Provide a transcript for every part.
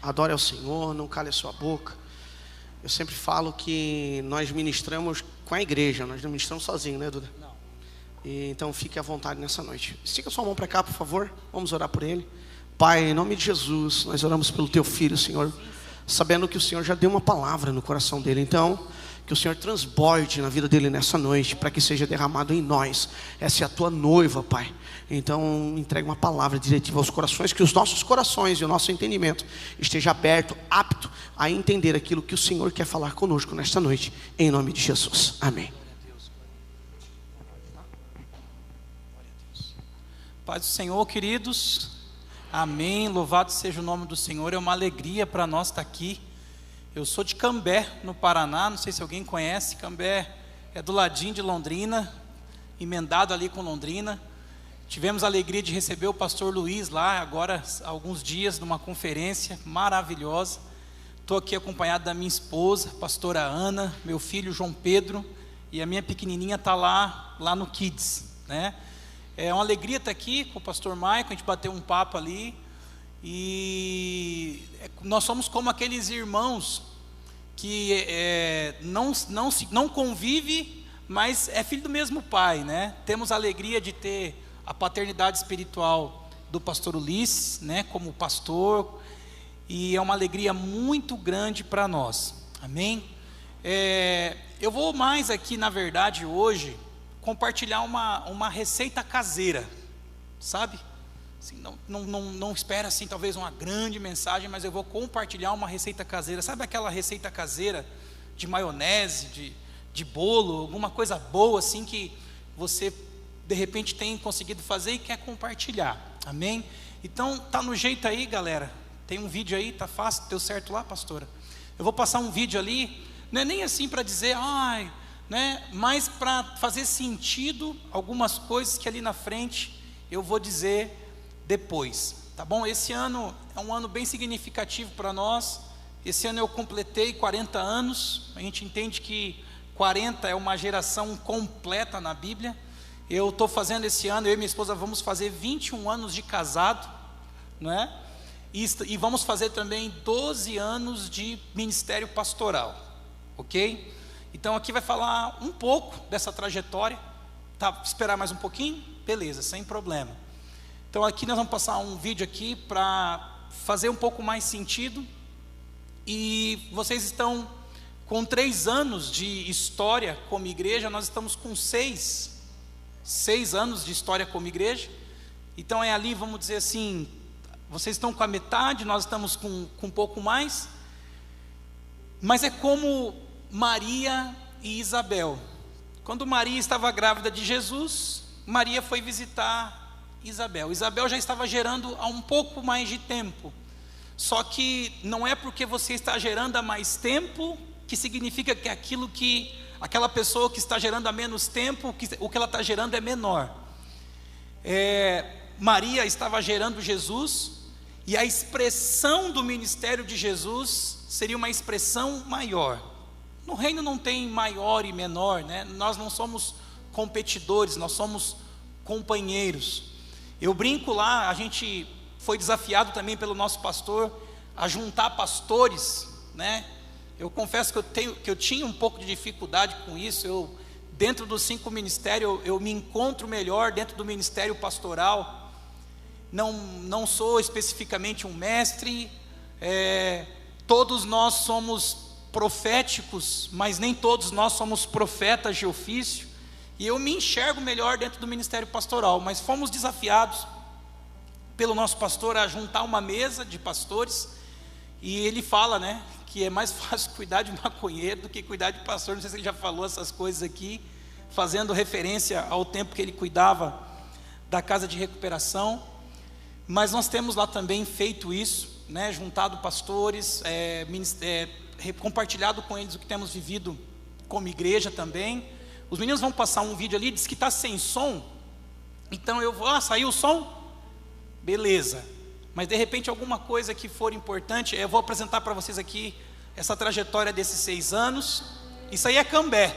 adore ao Senhor, não cale a sua boca. Eu sempre falo que nós ministramos com a igreja, nós não ministramos sozinhos, né, Duda? Não. Então fique à vontade nessa noite. Estica sua mão para cá, por favor. Vamos orar por ele. Pai, em nome de Jesus, nós oramos pelo teu filho, Senhor, sabendo que o Senhor já deu uma palavra no coração dele. Então, que o Senhor transborde na vida dele nessa noite, para que seja derramado em nós. Essa é a tua noiva, Pai. Então, entregue uma palavra diretiva aos corações, que os nossos corações e o nosso entendimento esteja aberto, apto a entender aquilo que o Senhor quer falar conosco nesta noite, em nome de Jesus. Amém. Paz do Senhor, queridos. Amém. Louvado seja o nome do Senhor. É uma alegria para nós estar aqui. Eu sou de Cambé, no Paraná. Não sei se alguém conhece. Cambé é do ladinho de Londrina, emendado ali com Londrina. Tivemos a alegria de receber o pastor Luiz lá, agora há alguns dias, numa conferência maravilhosa. Estou aqui acompanhado da minha esposa, pastora Ana, meu filho João Pedro, e a minha pequenininha está lá no Kids, né? É uma alegria estar aqui com o pastor Maicon, a gente bateu um papo ali, e nós somos como aqueles irmãos que não convive, mas é filho do mesmo pai, né? Temos a alegria de ter a paternidade espiritual do pastor Ulisses, né, como pastor, e é uma alegria muito grande para nós, amém? Eu vou mais aqui, na verdade, hoje, compartilhar uma receita caseira, sabe? Assim, não espera assim, talvez uma grande mensagem, mas eu vou compartilhar uma receita caseira. Sabe aquela receita caseira de maionese, de bolo, alguma coisa boa assim que você de repente tem conseguido fazer e quer compartilhar, amém? Então tá no jeito aí, galera. Tem um vídeo aí, tá fácil, deu certo lá, pastora? Eu vou passar um vídeo ali, não é nem assim para dizer, né? Mas para fazer sentido algumas coisas que ali na frente eu vou dizer depois, tá bom? Esse ano é um ano bem significativo para nós. Esse ano eu completei 40 anos. A gente entende que 40 é uma geração completa na Bíblia. Eu estou fazendo esse ano, eu e minha esposa vamos fazer 21 anos de casado, não é? E vamos fazer também 12 anos de ministério pastoral, ok? Então aqui vai falar um pouco dessa trajetória, tá? Esperar mais um pouquinho? Beleza, sem problema. Então aqui nós vamos passar um vídeo aqui para fazer um pouco mais sentido. E vocês estão com 3 anos de história como igreja, nós estamos com 6 anos de história como igreja. Então é ali, vamos dizer assim, vocês estão com a metade, nós estamos com um pouco mais. Mas é como Maria e Isabel. Quando Maria estava grávida de Jesus, Maria foi visitar Isabel. Isabel já estava gerando há um pouco mais de tempo. Só que não é porque você está gerando há mais tempo que significa que aquela pessoa que está gerando há menos tempo, o que ela está gerando é menor. Maria estava gerando Jesus, e a expressão do ministério de Jesus seria uma expressão maior. No reino não tem maior e menor, né? Nós não somos competidores, nós somos companheiros. Eu brinco lá, a gente foi desafiado também pelo nosso pastor a juntar pastores, né? Eu confesso que eu tinha um pouco de dificuldade com isso. Dentro dos 5 ministérios, eu me encontro melhor dentro do ministério pastoral. Não sou especificamente um mestre, todos nós somos proféticos, mas nem todos nós somos profetas de ofício, e eu me enxergo melhor dentro do ministério pastoral, mas fomos desafiados pelo nosso pastor a juntar uma mesa de pastores, e ele fala, né, que é mais fácil cuidar de maconheiro do que cuidar de pastor. Não sei se ele já falou essas coisas aqui, fazendo referência ao tempo que ele cuidava da casa de recuperação. Mas nós temos lá também feito isso, né, juntado pastores, compartilhado com eles o que temos vivido como igreja também. Os meninos vão passar um vídeo ali, diz que está sem som. Então eu vou, saiu o som? Beleza. Mas de repente alguma coisa que for importante, eu vou apresentar para vocês aqui essa trajetória desses 6 anos. Isso aí é Cambé.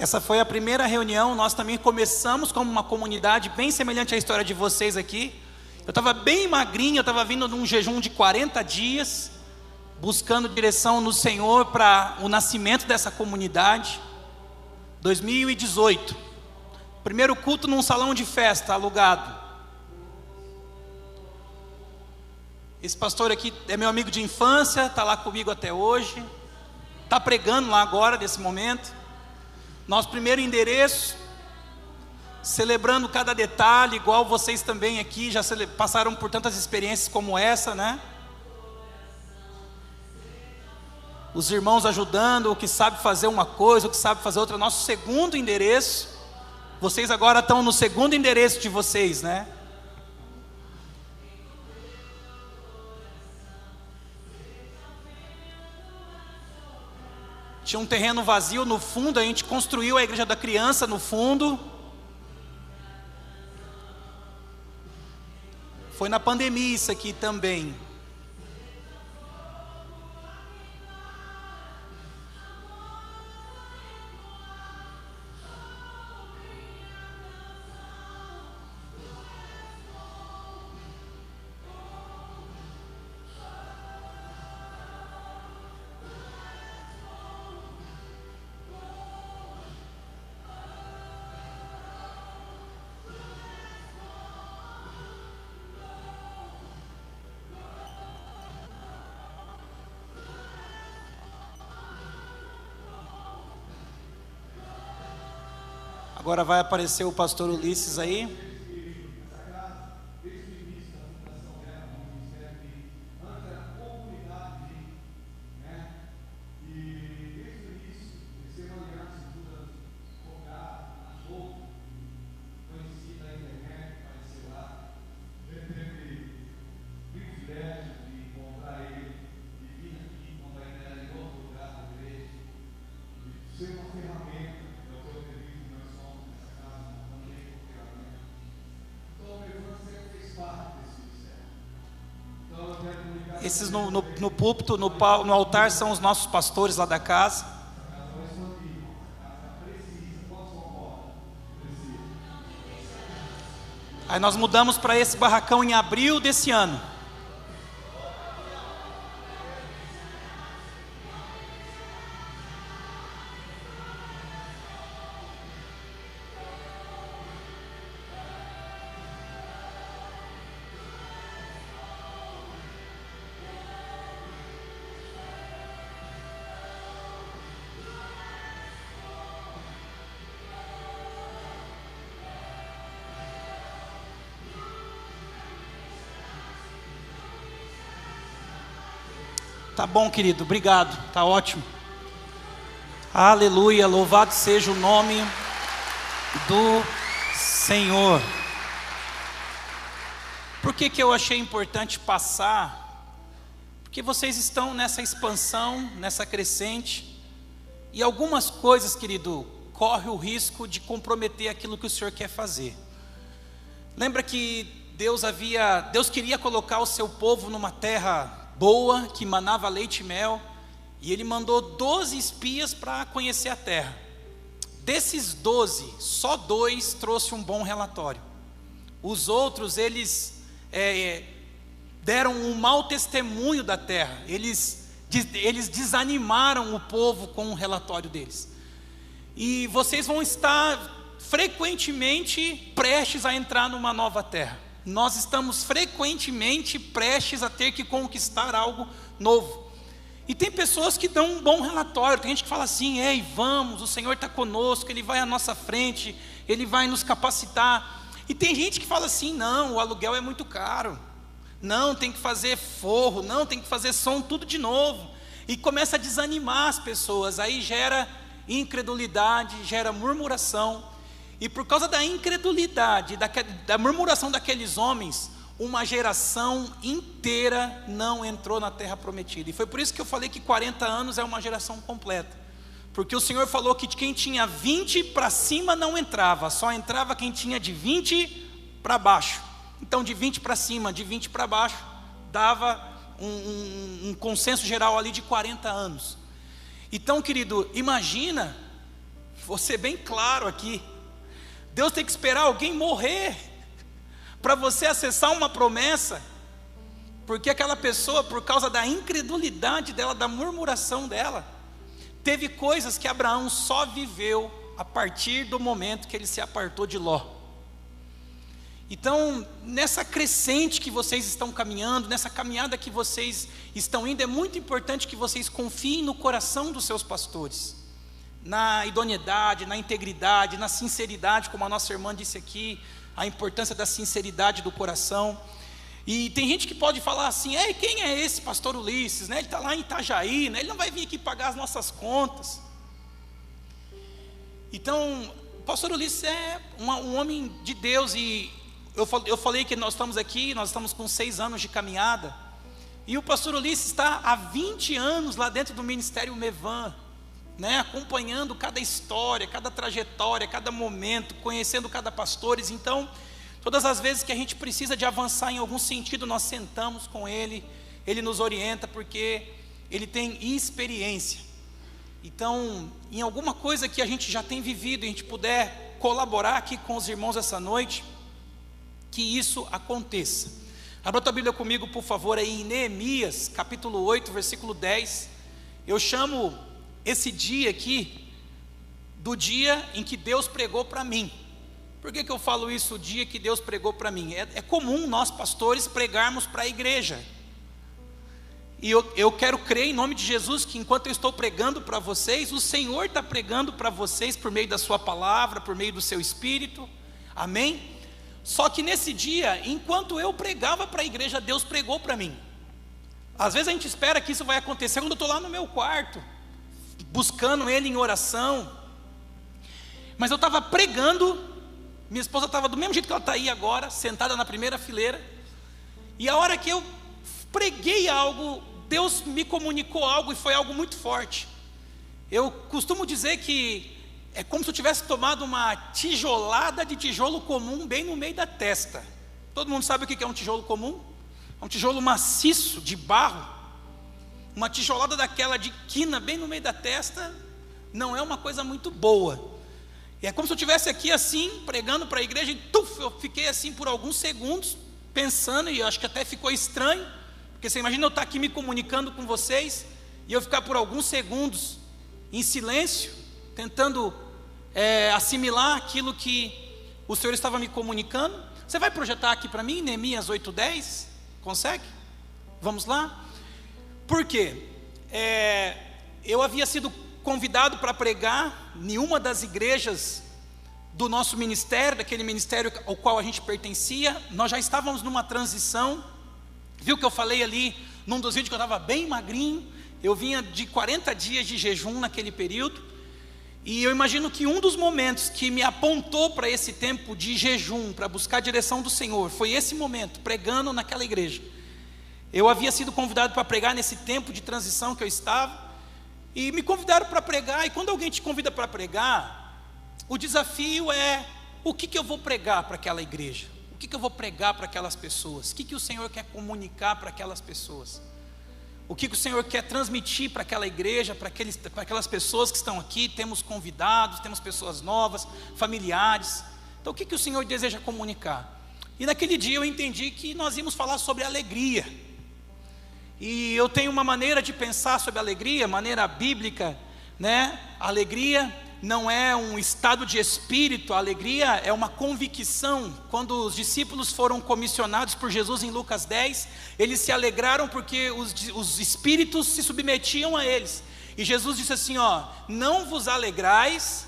Essa foi a primeira reunião. Nós também começamos como uma comunidade bem semelhante à história de vocês aqui. Eu estava bem magrinho, eu estava vindo de um jejum de 40 dias, buscando direção no Senhor para o nascimento dessa comunidade. 2018, primeiro culto num salão de festa alugado. Esse pastor aqui é meu amigo de infância, está lá comigo até hoje, está pregando lá agora, nesse momento. Nosso primeiro endereço, celebrando cada detalhe, igual vocês também aqui, já passaram por tantas experiências como essa, né? Os irmãos ajudando, o que sabe fazer uma coisa, o que sabe fazer outra. Nosso segundo endereço, vocês agora estão no segundo endereço de vocês, né? Tinha um terreno vazio no fundo, a gente construiu a igreja da criança no fundo. Foi na pandemia isso aqui também. Agora vai aparecer o pastor Ulisses aí. Esses no púlpito, no altar, são os nossos pastores lá da casa. Aí nós mudamos para esse barracão em abril desse ano. Tá bom, querido, obrigado, tá ótimo. Aleluia, louvado seja o nome do Senhor. Por que eu achei importante passar? Porque vocês estão nessa expansão, nessa crescente, e algumas coisas, querido, corre o risco de comprometer aquilo que o Senhor quer fazer. Lembra que Deus queria colocar o seu povo numa terra boa, que manava leite e mel, e Ele mandou 12 espias para conhecer a terra. Desses 12, só 2 trouxe um bom relatório. Os outros, eles deram um mau testemunho da terra. Eles desanimaram o povo com o relatório deles. E vocês vão estar frequentemente prestes a entrar numa nova terra. Nós estamos frequentemente prestes a ter que conquistar algo novo. E tem pessoas que dão um bom relatório. Tem gente que fala assim: ei, vamos, o Senhor está conosco, Ele vai à nossa frente, Ele vai nos capacitar. E tem gente que fala assim: não, o aluguel é muito caro, não, tem que fazer forro, não, tem que fazer som, tudo de novo. E começa a desanimar as pessoas. Aí gera incredulidade, gera murmuração. E por causa da incredulidade, da murmuração daqueles homens, uma geração inteira não entrou na terra prometida. E foi por isso que eu falei que 40 anos é uma geração completa. Porque o Senhor falou que quem tinha 20 para cima não entrava, só entrava quem tinha de 20 para baixo. Então de 20 para cima, de 20 para baixo, dava um consenso geral ali de 40 anos. Então, querido, imagina Vou ser bem claro aqui. Deus tem que esperar alguém morrer para você acessar uma promessa, porque aquela pessoa, por causa da incredulidade dela, da murmuração dela, teve coisas que Abraão só viveu a partir do momento que ele se apartou de Ló. Então, nessa crescente que vocês estão caminhando, nessa caminhada que vocês estão indo, é muito importante que vocês confiem no coração dos seus pastores, na idoneidade, na integridade, na sinceridade, como a nossa irmã disse aqui, a importância da sinceridade do coração. E tem gente que pode falar assim: quem é esse pastor Ulisses, né? Ele está lá em Itajaí, né? Ele não vai vir aqui pagar as nossas contas. Então, o pastor Ulisses é um homem de Deus, e eu falei que nós estamos com 6 anos de caminhada, e o pastor Ulisses está há 20 anos lá dentro do Ministério Mevan, né, acompanhando cada história, cada trajetória, cada momento, conhecendo cada pastor. Então, todas as vezes que a gente precisa de avançar em algum sentido, nós sentamos com ele, ele nos orienta, porque ele tem experiência. Então, em alguma coisa que a gente já tem vivido, e a gente puder colaborar aqui com os irmãos essa noite, que isso aconteça. Abra tua Bíblia comigo, por favor, aí em Neemias, capítulo 8, versículo 10. Eu chamo esse dia aqui do dia em que Deus pregou para mim. Por que eu falo isso, o dia que Deus pregou para mim? É comum nós pastores pregarmos para a igreja, e eu quero crer em nome de Jesus que enquanto eu estou pregando para vocês, o Senhor está pregando para vocês por meio da sua palavra, por meio do seu Espírito, amém? Só que nesse dia, enquanto eu pregava para a igreja, Deus pregou para mim. Às vezes a gente espera que isso vai acontecer quando eu estou lá no meu quarto, buscando Ele em oração, mas eu estava pregando, minha esposa estava do mesmo jeito que ela está aí agora, sentada na primeira fileira, e a hora que eu preguei algo, Deus me comunicou algo, e foi algo muito forte. Eu costumo dizer que é como se eu tivesse tomado uma tijolada de tijolo comum bem no meio da testa. Todo mundo sabe o que é um tijolo comum? É um tijolo maciço, de barro. Uma tijolada daquela de quina bem no meio da testa não é uma coisa muito boa. E é como se eu estivesse aqui assim, pregando para a igreja, e eu fiquei assim por alguns segundos, pensando, e eu acho que até ficou estranho, porque você imagina eu estar aqui me comunicando com vocês, e eu ficar por alguns segundos em silêncio, tentando assimilar aquilo que o Senhor estava me comunicando. Você vai projetar aqui para mim, Neemias 8:10? Consegue? Vamos lá? Por quê? Eu havia sido convidado para pregar em uma das igrejas do nosso ministério, daquele ministério ao qual a gente pertencia. Nós já estávamos numa transição. Viu que eu falei ali num dos vídeos que eu estava bem magrinho? Eu vinha de 40 dias de jejum naquele período, e eu imagino que um dos momentos que me apontou para esse tempo de jejum, para buscar a direção do Senhor, foi esse momento, pregando naquela igreja. Eu havia sido convidado para pregar nesse tempo de transição que eu estava, e me convidaram para pregar. E quando alguém te convida para pregar, o desafio é: o que eu vou pregar para aquela igreja? O que eu vou pregar para aquelas pessoas? O que o Senhor quer comunicar para aquelas pessoas? O que o Senhor quer transmitir para aquela igreja, para aquelas pessoas que estão aqui? Temos convidados, temos pessoas novas, familiares. Então o que o Senhor deseja comunicar? E naquele dia eu entendi que nós íamos falar sobre alegria. E eu tenho uma maneira de pensar sobre alegria, maneira bíblica, né? A alegria não é um estado de espírito, a alegria é uma convicção. Quando os discípulos foram comissionados por Jesus em Lucas 10, eles se alegraram porque os espíritos se submetiam a eles. E Jesus disse assim, não vos alegrais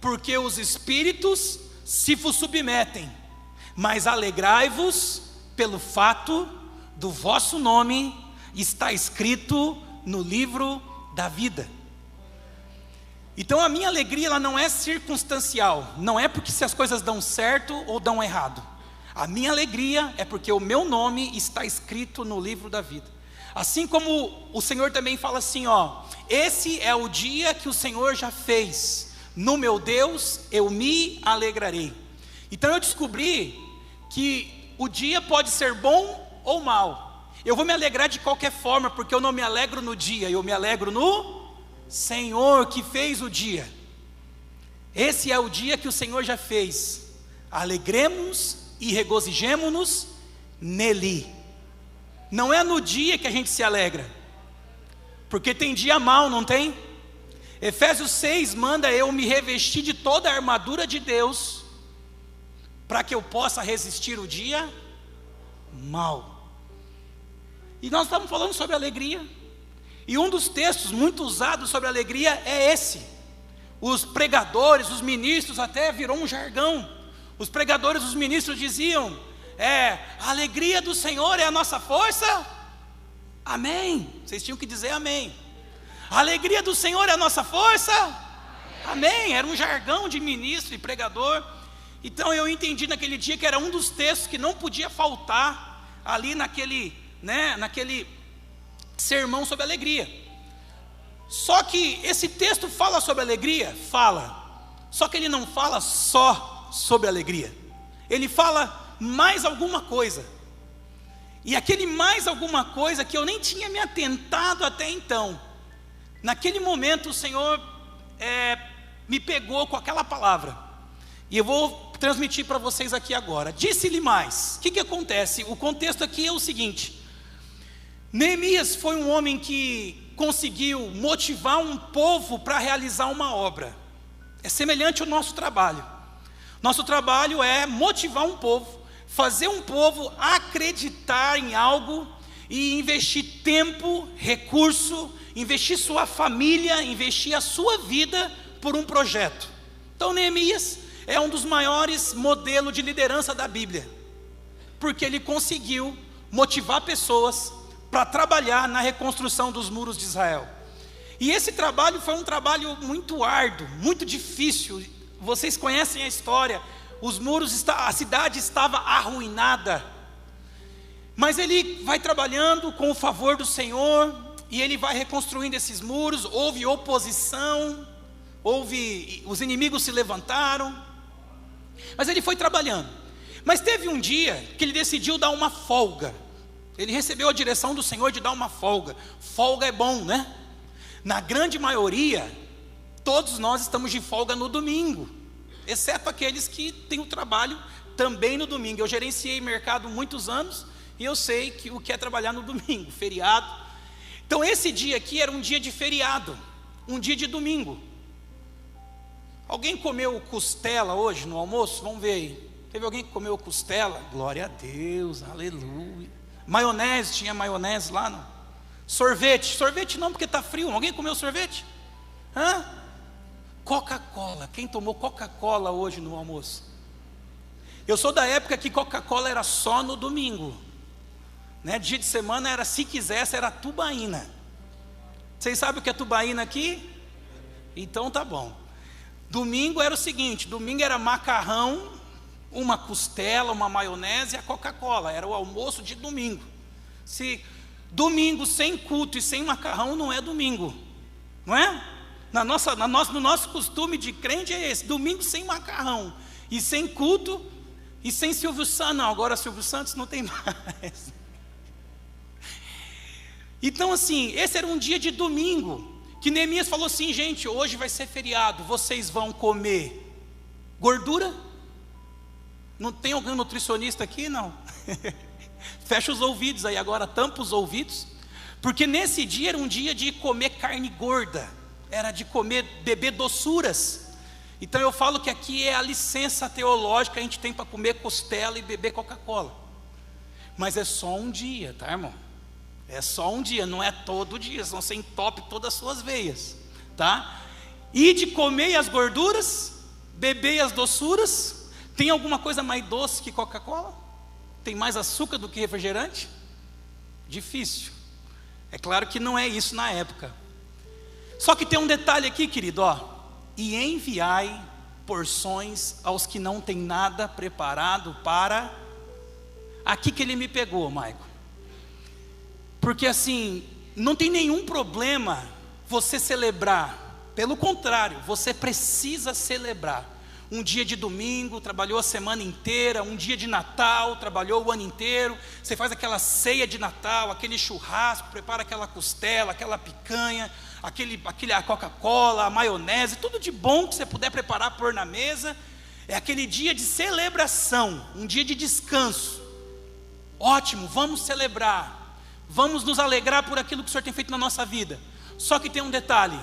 porque os espíritos se vos submetem, mas alegrai-vos pelo fato do vosso nome está escrito no livro da vida. Então a minha alegria, ela não é circunstancial, não é porque se as coisas dão certo ou dão errado. A minha alegria é porque o meu nome está escrito no livro da vida. Assim como o Senhor também fala assim, esse é o dia que o Senhor já fez, no meu Deus eu me alegrarei. Então eu descobri que o dia pode ser bom ou mau. Eu vou me alegrar de qualquer forma, porque eu não me alegro no dia, eu me alegro no Senhor que fez o dia. Esse é o dia que o Senhor já fez. Alegremos e regozijemo-nos nele. Não é no dia que a gente se alegra, porque tem dia mau, não tem? Efésios 6 manda eu me revestir de toda a armadura de Deus, para que eu possa resistir o dia mau. E nós estamos falando sobre alegria, e um dos textos muito usados sobre alegria é esse. Os pregadores, os ministros, até virou um jargão. Os pregadores, os ministros diziam: a alegria do Senhor é a nossa força. Amém. Vocês tinham que dizer amém. A alegria do Senhor é a nossa força. Amém. Era um jargão de ministro e pregador. Então eu entendi naquele dia que era um dos textos que não podia faltar ali naquele sermão sobre alegria. Só que esse texto fala sobre alegria? Fala. Só que ele não fala só sobre alegria. Ele fala mais alguma coisa. E aquele mais alguma coisa que eu nem tinha me atentado até então, naquele momento o Senhor me pegou com aquela palavra. E eu vou transmitir para vocês aqui agora. Disse-lhe mais. O que acontece? O contexto aqui é o seguinte: Neemias foi um homem que conseguiu motivar um povo para realizar uma obra. É semelhante ao nosso trabalho. Nosso trabalho é motivar um povo, fazer um povo acreditar em algo e investir tempo, recurso, investir sua família, investir a sua vida por um projeto. Então Neemias é um dos maiores modelos de liderança da Bíblia, porque ele conseguiu motivar pessoas para trabalhar na reconstrução dos muros de Israel. E esse trabalho foi um trabalho muito árduo, muito difícil. Vocês conhecem a história. Os muros, a cidade estava arruinada, mas ele vai trabalhando com o favor do Senhor, e ele vai reconstruindo esses muros. Houve oposição, os inimigos se levantaram, mas ele foi trabalhando. Mas teve um dia que ele decidiu dar uma folga. Ele recebeu a direção do Senhor de dar uma folga. Folga é bom, né? Na grande maioria, todos nós estamos de folga no domingo, exceto aqueles que têm o trabalho também no domingo. Eu gerenciei mercado muitos anos e eu sei o que é trabalhar no domingo, feriado. Então esse dia aqui era um dia de feriado, um dia de domingo. Alguém comeu costela hoje no almoço? Vamos ver aí. Teve alguém que comeu costela? Glória a Deus, aleluia. Maionese, tinha maionese lá não? Sorvete não, porque está frio. Alguém comeu sorvete? Coca-Cola. Quem tomou Coca-Cola hoje no almoço? Eu sou da época que Coca-Cola era só no domingo, né? Dia de semana era, se quisesse, era tubaína. Vocês sabem o que é tubaína aqui? Então tá bom. Domingo era o seguinte: domingo era macarrão, uma costela, uma maionese e a Coca-Cola. Era o almoço de domingo. Domingo sem culto e sem macarrão não é domingo, não é? No nosso costume de crente é esse: domingo sem macarrão e sem culto e sem Silvio Santos. Não, agora Silvio Santos não tem mais. Então assim, esse era um dia de domingo que Neemias falou assim: gente, hoje vai ser feriado, vocês vão comer gordura? Não tem algum nutricionista aqui? Não. Fecha os ouvidos aí agora, tampa os ouvidos, porque nesse dia era um dia de comer carne gorda, era de beber doçuras. Então eu falo que aqui é a licença teológica que a gente tem para comer costela e beber Coca-Cola. Mas é só um dia, tá, irmão? É só um dia, não é todo dia, senão você entope todas as suas veias, tá? E de comer as gorduras, beber as doçuras. Tem alguma coisa mais doce que Coca-Cola? Tem mais açúcar do que refrigerante? Difícil. É claro que não é isso na época. Só que tem um detalhe aqui, querido, ó. E enviai porções aos que não têm nada preparado para... Aqui que ele me pegou, Maico. Porque assim, não tem nenhum problema você celebrar. Pelo contrário, você precisa celebrar. Um dia de domingo, trabalhou a semana inteira. Um dia de Natal, trabalhou o ano inteiro. Você faz aquela ceia de Natal, aquele churrasco, prepara aquela costela, aquela picanha, a Coca-Cola, a maionese, tudo de bom que você puder preparar, pôr na mesa. É aquele dia de celebração, um dia de descanso. Ótimo, vamos celebrar, vamos nos alegrar por aquilo que o Senhor tem feito na nossa vida. Só que tem um detalhe: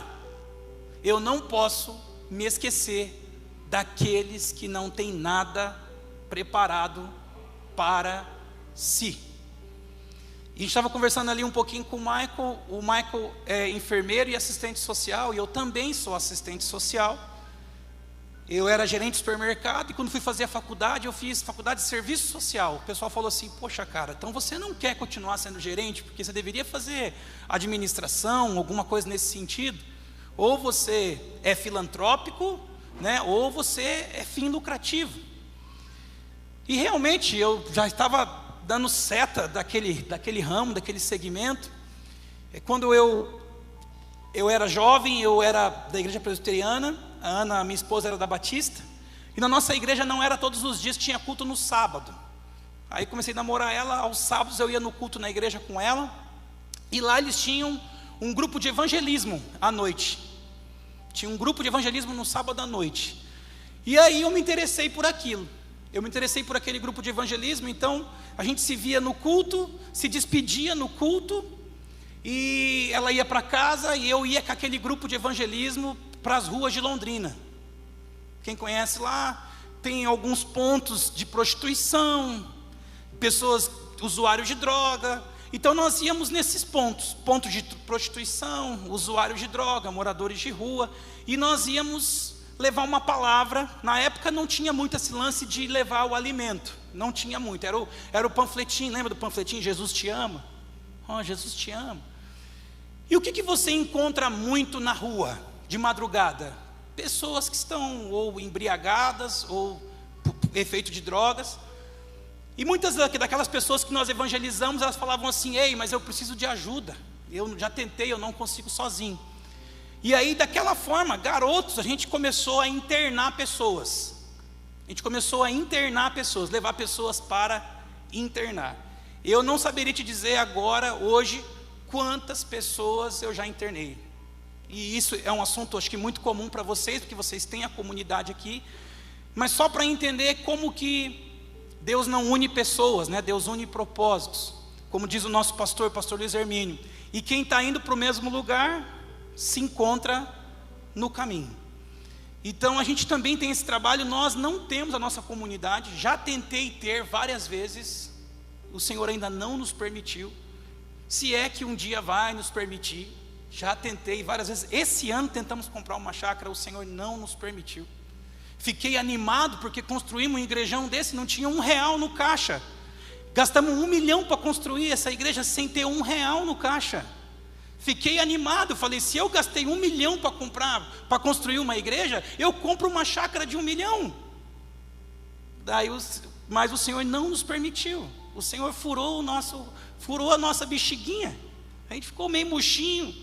eu não posso me esquecer daqueles que não têm nada preparado para si. E a gente estava conversando ali um pouquinho com o Michael é enfermeiro e assistente social, e eu também sou assistente social. Eu era gerente de supermercado, e quando fui fazer a faculdade, eu fiz faculdade de serviço social. O pessoal falou assim: poxa cara, então você não quer continuar sendo gerente, porque você deveria fazer administração, alguma coisa nesse sentido. Ou você é filantrópico, né, ou você é fim lucrativo. E realmente eu já estava dando seta daquele ramo, daquele segmento. Quando eu era jovem, eu era da igreja presbiteriana, a Ana, minha esposa, era da Batista, e na nossa igreja não era todos os dias que tinha culto no sábado. Aí comecei a namorar ela, aos sábados eu ia no culto na igreja com ela, e lá eles tinham um grupo de evangelismo à noite. Tinha um grupo de evangelismo no sábado à noite. E aí eu me interessei por aquilo. Eu me interessei por aquele grupo de evangelismo. Então a gente se via no culto, se despedia no culto, e ela ia para casa e eu ia com aquele grupo de evangelismo para as ruas de Londrina. Quem conhece lá, tem alguns pontos de prostituição, pessoas, usuários de droga. Então nós íamos nesses pontos de prostituição, usuários de droga, moradores de rua, e nós íamos levar uma palavra. Na época não tinha muito esse lance de levar o alimento, não tinha muito, era o panfletinho, lembra do panfletinho, Jesus te ama? Oh, Jesus te ama. E o que você encontra muito na rua, de madrugada? Pessoas que estão ou embriagadas, ou por efeito de drogas. E muitas daquelas pessoas que nós evangelizamos, elas falavam assim: ei, mas eu preciso de ajuda, eu já tentei, eu não consigo sozinho. E aí daquela forma, garotos, a gente começou a internar pessoas. Levar pessoas para internar. Eu não saberia te dizer agora, hoje, quantas pessoas eu já internei. E isso é um assunto, acho que muito comum para vocês, porque vocês têm a comunidade aqui. Mas só para entender como que Deus não une pessoas, né? Deus une propósitos. Como diz o nosso pastor Luiz Hermínio: e quem está indo para o mesmo lugar, se encontra no caminho. Então a gente também tem esse trabalho. Nós não temos a nossa comunidade. Já tentei ter várias vezes, o Senhor ainda não nos permitiu. Se é que um dia vai nos permitir. Já tentei várias vezes. Esse ano tentamos comprar uma chácara, o Senhor não nos permitiu. Fiquei animado porque construímos um igrejão desse, não tinha R$1 no caixa. Gastamos R$1 milhão para construir essa igreja sem ter R$1 no caixa. Fiquei animado, falei: se eu gastei R$1 milhão para construir uma igreja, eu compro uma chácara de R$1 milhão. Mas o Senhor não nos permitiu. O Senhor furou a nossa bexiguinha. A gente ficou meio murchinho,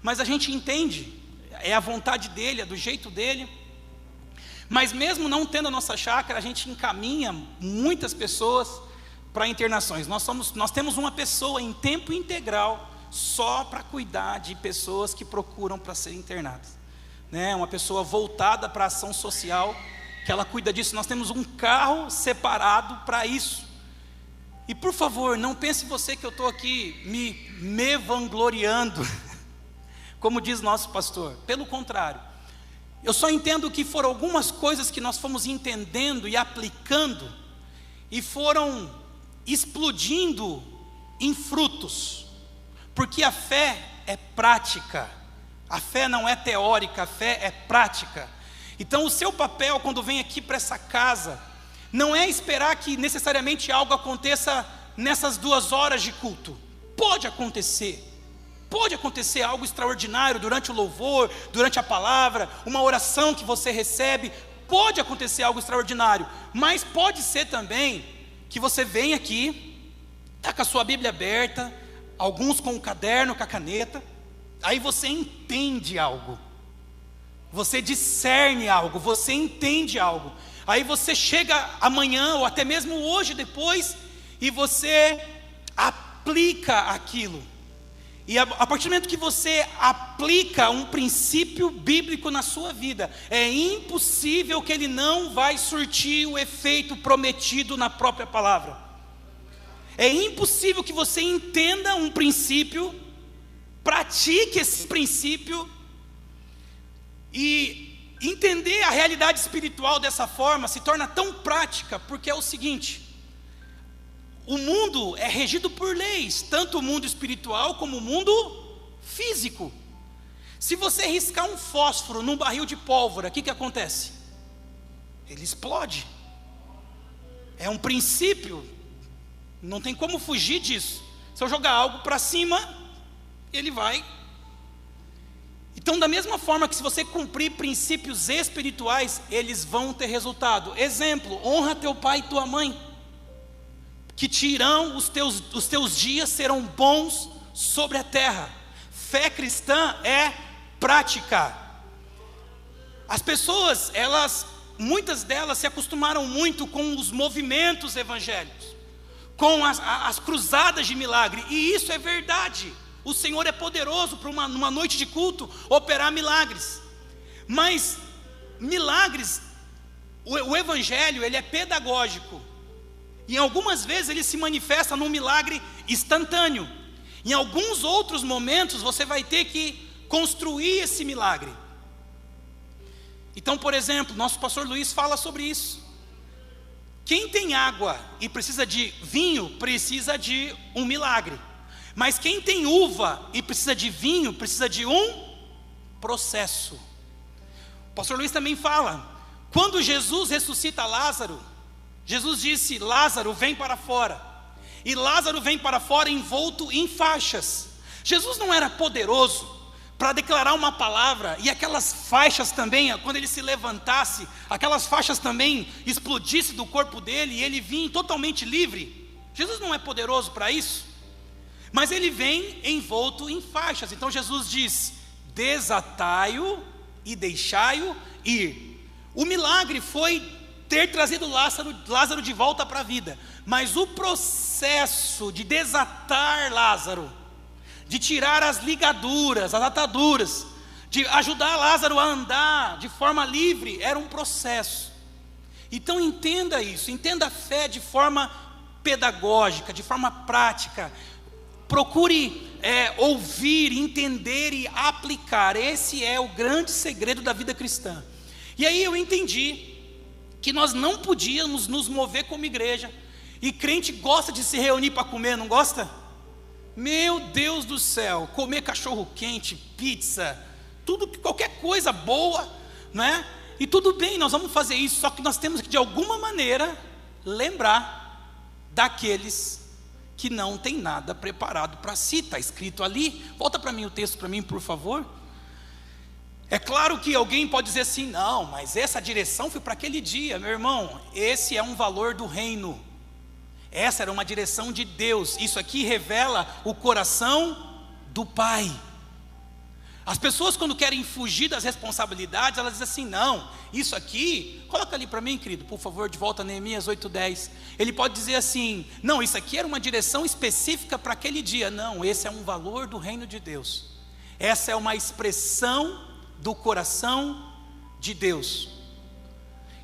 mas a gente entende, é a vontade dEle, é do jeito dEle. Mas mesmo não tendo a nossa chácara, a gente encaminha muitas pessoas para internações. Nós temos uma pessoa em tempo integral só para cuidar de pessoas que procuram para serem internadas, né? Uma pessoa voltada para a ação social, que ela cuida disso. Nós temos um carro separado para isso. E por favor, não pense você que eu estou aqui me vangloriando, como diz nosso pastor. Pelo contrário, eu só entendo que foram algumas coisas que nós fomos entendendo e aplicando, e foram explodindo em frutos. Porque a fé é prática, a fé não é teórica, a fé é prática. Então o seu papel quando vem aqui para essa casa, não é esperar que necessariamente algo aconteça nessas 2 horas de culto. Pode acontecer algo extraordinário durante o louvor, durante a palavra, uma oração que você recebe, pode acontecer algo extraordinário. Mas pode ser também que você vem aqui, está com a sua Bíblia aberta, alguns com o caderno, com a caneta, aí você entende algo, você discerne algo, você entende algo, aí você chega amanhã, ou até mesmo hoje depois, e você aplica aquilo. E a partir do momento que você aplica um princípio bíblico na sua vida, é impossível que ele não vai surtir o efeito prometido na própria palavra. É impossível que você entenda um princípio, pratique esse princípio e entender a realidade espiritual dessa forma se torna tão prática, porque é o seguinte: o mundo é regido por leis, tanto o mundo espiritual como o mundo físico. Se você riscar um fósforo num barril de pólvora, o que acontece? Ele explode. É um princípio, não tem como fugir disso. Se eu jogar algo para cima, ele vai. Então, da mesma forma que se você cumprir princípios espirituais, eles vão ter resultado. Exemplo: honra teu pai e tua mãe, que dirão os teus dias serão bons sobre a terra. Fé cristã é prática. As pessoas, muitas delas se acostumaram muito com os movimentos evangélicos, com as cruzadas de milagre, e isso é verdade. O Senhor é poderoso para numa noite de culto operar milagres, mas milagres, o evangelho, ele é pedagógico. E algumas vezes ele se manifesta num milagre instantâneo. Em alguns outros momentos você vai ter que construir esse milagre. Então, por exemplo, nosso pastor Luiz fala sobre isso. Quem tem água e precisa de vinho, precisa de um milagre. Mas quem tem uva e precisa de vinho, precisa de um processo. O pastor Luiz também fala, quando Jesus ressuscita Lázaro, Jesus disse: Lázaro, vem para fora. E Lázaro vem para fora envolto em faixas. Jesus não era poderoso para declarar uma palavra e aquelas faixas também, quando ele se levantasse, aquelas faixas também explodissem do corpo dele e ele vinha totalmente livre? Jesus não é poderoso para isso, mas ele vem envolto em faixas. Então Jesus diz: desatai-o e deixai-o ir. O milagre foi ter trazido Lázaro de volta para a vida, mas o processo de desatar Lázaro, de tirar as ligaduras, as ataduras, de ajudar Lázaro a andar de forma livre, era um processo. Então entenda isso, entenda a fé de forma pedagógica, de forma prática. Procure ouvir, entender e aplicar. Esse é o grande segredo da vida cristã. E aí eu entendi que nós não podíamos nos mover como igreja. E crente gosta de se reunir para comer, não gosta? Meu Deus do céu, comer cachorro quente, pizza, tudo, qualquer coisa boa, não é? E tudo bem, nós vamos fazer isso, só que nós temos que de alguma maneira lembrar daqueles que não tem nada preparado para si. Está escrito ali. Volta para mim o texto para mim, por favor. É claro que alguém pode dizer assim: não, mas essa direção foi para aquele dia. Meu irmão, esse é um valor do reino. Essa era uma direção de Deus. Isso aqui revela o coração do Pai. As pessoas, quando querem fugir das responsabilidades, elas dizem assim: não, isso aqui, coloca ali para mim, querido, por favor, de volta a Neemias 8:10. Ele pode dizer assim: não, isso aqui era uma direção específica para aquele dia. Não, esse é um valor do reino de Deus. Essa é uma expressão do coração de Deus.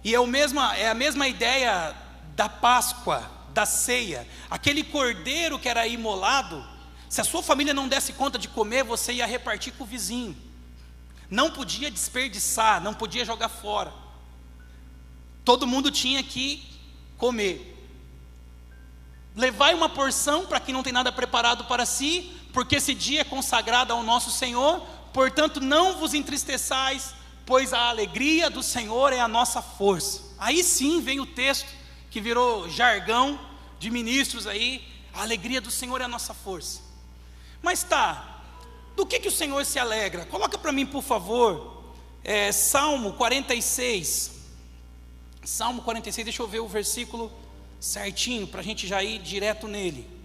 E é a mesma ideia da Páscoa, da ceia. Aquele cordeiro que era imolado, se a sua família não desse conta de comer, você ia repartir com o vizinho. Não podia desperdiçar, não podia jogar fora. Todo mundo tinha que comer. Levai uma porção para quem não tem nada preparado para si, porque esse dia é consagrado ao nosso Senhor. Portanto, não vos entristeçais, pois a alegria do Senhor é a nossa força. Aí sim vem o texto que virou jargão de ministros aí: a alegria do Senhor é a nossa força. Mas tá, do que o Senhor se alegra? Coloca para mim, por favor, Salmo 46. Salmo 46, deixa eu ver o versículo certinho, para a gente já ir direto nele.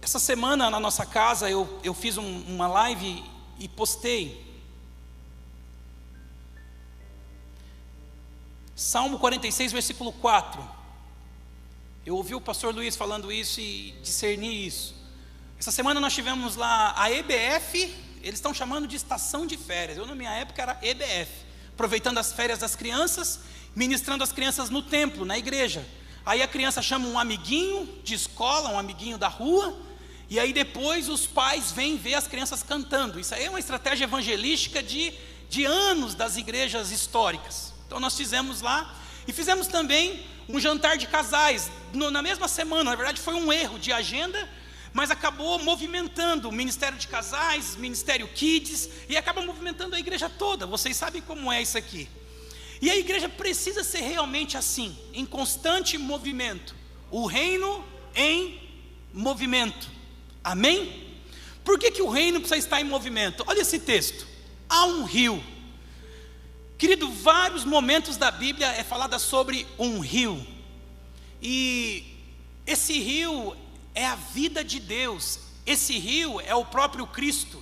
Essa semana na nossa casa eu fiz uma live e postei. Salmo 46, versículo 4. Eu ouvi o pastor Luiz falando isso e discerni isso. Essa semana nós tivemos lá a EBF, eles estão chamando de estação de férias. Eu na minha época era EBF, aproveitando as férias das crianças, ministrando as crianças no templo, na igreja. Aí a criança chama um amiguinho de escola, um amiguinho da rua, e aí depois os pais vêm ver as crianças cantando. Isso aí é uma estratégia evangelística de anos das igrejas históricas. Então nós fizemos lá, e fizemos também um jantar de casais, na mesma semana. Na verdade foi um erro de agenda, mas acabou movimentando o Ministério de Casais, Ministério Kids, e acaba movimentando a igreja toda. Vocês sabem como é isso aqui. E a igreja precisa ser realmente assim, em constante movimento. O reino em movimento. Amém? Por que o reino precisa estar em movimento? Olha esse texto. Há um rio. Querido, vários momentos da Bíblia é falada sobre um rio. E esse rio é a vida de Deus. Esse rio é o próprio Cristo,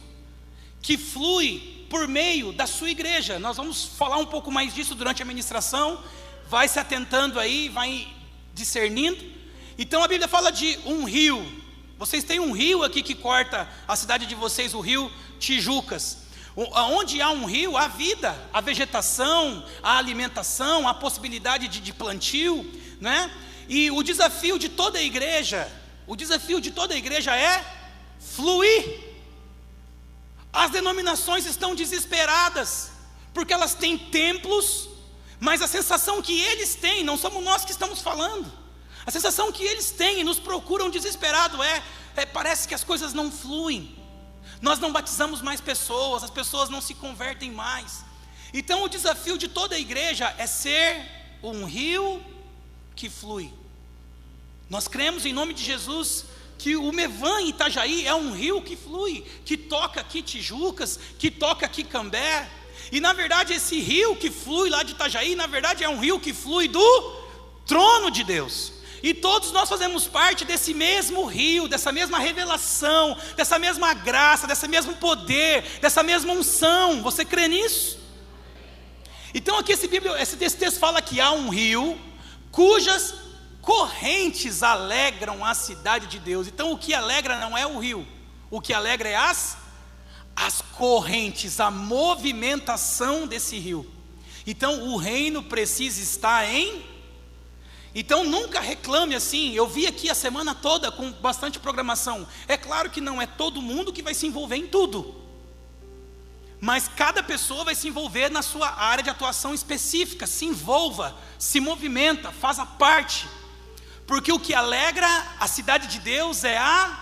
que flui por meio da sua igreja. Nós vamos falar um pouco mais disso durante a ministração. Vai se atentando aí, vai discernindo. Então a Bíblia fala de um rio. Vocês têm um rio aqui que corta a cidade de vocês, o rio Tijucas. Onde há um rio, há vida, a vegetação, a alimentação, a possibilidade de plantio, né? E o desafio de toda a igreja é fluir. As denominações estão desesperadas, porque elas têm templos, mas a sensação que eles têm, não somos nós que estamos falando, a sensação que eles têm e nos procuram desesperado parece que as coisas não fluem, nós não batizamos mais pessoas, as pessoas não se convertem mais. Então o desafio de toda a igreja é ser um rio que flui. Nós cremos em nome de Jesus que o Mevan em Itajaí é um rio que flui, que toca aqui Tijucas, que toca aqui Cambé. E na verdade esse rio que flui lá de Itajaí, na verdade é um rio que flui do trono de Deus. E todos nós fazemos parte desse mesmo rio, dessa mesma revelação, dessa mesma graça, desse mesmo poder, dessa mesma unção. Você crê nisso? Então aqui esse texto fala que há um rio cujas correntes alegram a cidade de Deus. Então o que alegra não é o rio, o que alegra é as correntes, a movimentação desse rio. Então o reino precisa estar em... Então nunca reclame assim. Eu vi aqui a semana toda com bastante programação. É claro que não é todo mundo que vai se envolver em tudo, mas cada pessoa vai se envolver na sua área de atuação específica. Se envolva, se movimenta, faça parte. Porque o que alegra a cidade de Deus é a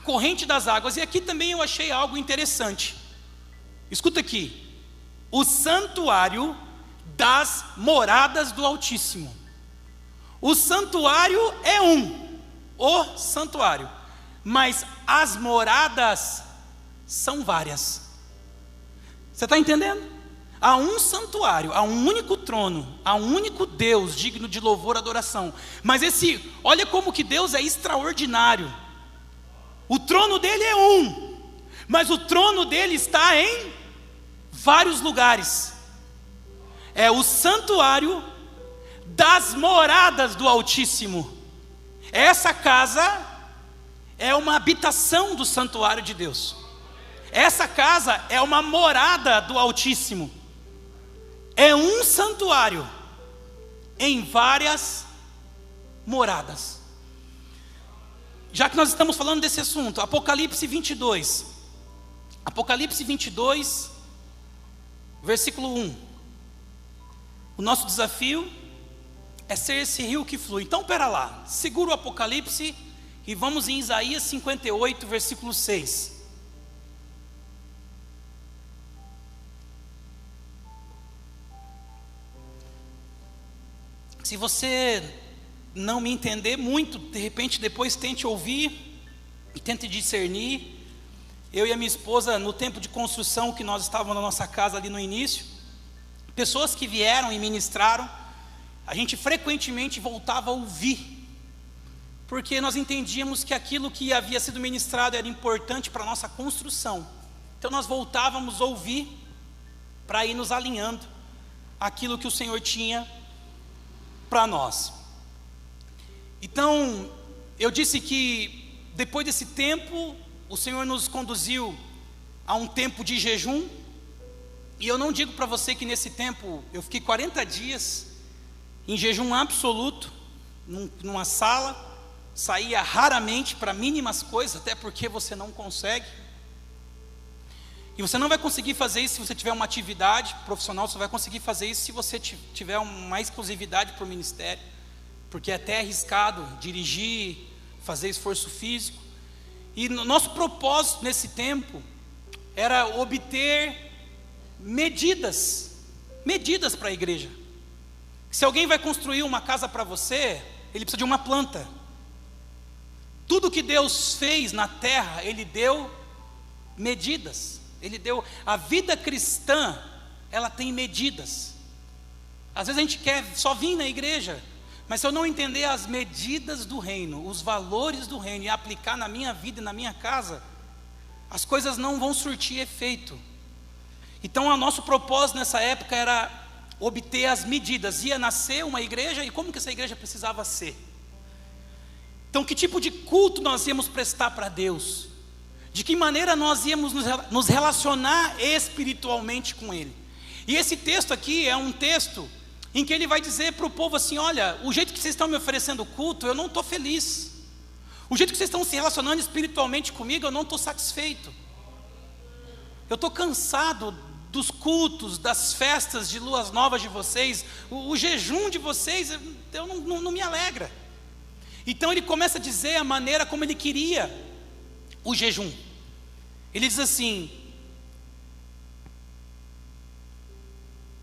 corrente das águas. E aqui também eu achei algo interessante. Escuta aqui. O santuário das moradas do Altíssimo. O santuário é o santuário, mas as moradas são várias. Você está entendendo? Há um santuário, há um único trono, há um único Deus digno de louvor e adoração. Mas olha como que Deus é extraordinário. O trono dele é um, mas o trono dele está em vários lugares. É o santuário das moradas do Altíssimo. Essa casa é uma habitação do santuário de Deus. Essa casa é uma morada do Altíssimo. É um santuário em várias moradas. Já que nós estamos falando desse assunto, Apocalipse 22. Apocalipse 22, versículo 1. O nosso desafio é ser esse rio que flui. Então, pera lá, segura o Apocalipse e vamos em Isaías 58, versículo 6. Se você não me entender muito, de repente depois tente ouvir e tente discernir. Eu e a minha esposa, no tempo de construção que nós estávamos na nossa casa ali no início, pessoas que vieram e ministraram, a gente frequentemente voltava a ouvir, porque nós entendíamos que aquilo que havia sido ministrado era importante para a nossa construção. Então nós voltávamos a ouvir para ir nos alinhando àquilo que o Senhor tinha para nós. Então, eu disse que depois desse tempo, o Senhor nos conduziu a um tempo de jejum. E eu não digo para você que nesse tempo eu fiquei 40 dias em jejum absoluto, numa sala, saía raramente para mínimas coisas, até porque você não consegue. E você não vai conseguir fazer isso se você tiver uma atividade profissional, você vai conseguir fazer isso se você tiver uma exclusividade para o ministério, porque é até arriscado dirigir, fazer esforço físico. E nosso propósito nesse tempo era obter medidas para a igreja. Se alguém vai construir uma casa para você, ele precisa de uma planta. Tudo que Deus fez na terra, Ele deu medidas. Ele deu. A vida cristã, ela tem medidas. Às vezes a gente quer só vir na igreja, mas se eu não entender as medidas do reino, os valores do reino, e aplicar na minha vida e na minha casa, as coisas não vão surtir efeito. Então, o nosso propósito nessa época era obter as medidas. Ia nascer uma igreja, e como que essa igreja precisava ser? Então, que tipo de culto nós íamos prestar para Deus? De que maneira nós íamos nos relacionar espiritualmente com Ele? E esse texto aqui é um texto em que ele vai dizer para o povo assim: olha, o jeito que vocês estão me oferecendo culto, eu não estou feliz. O jeito que vocês estão se relacionando espiritualmente comigo, eu não estou satisfeito. Eu estou cansado dos cultos, das festas de luas novas de vocês, o jejum de vocês, eu não me alegra. Então ele começa a dizer a maneira como ele queria o jejum. Ele diz assim,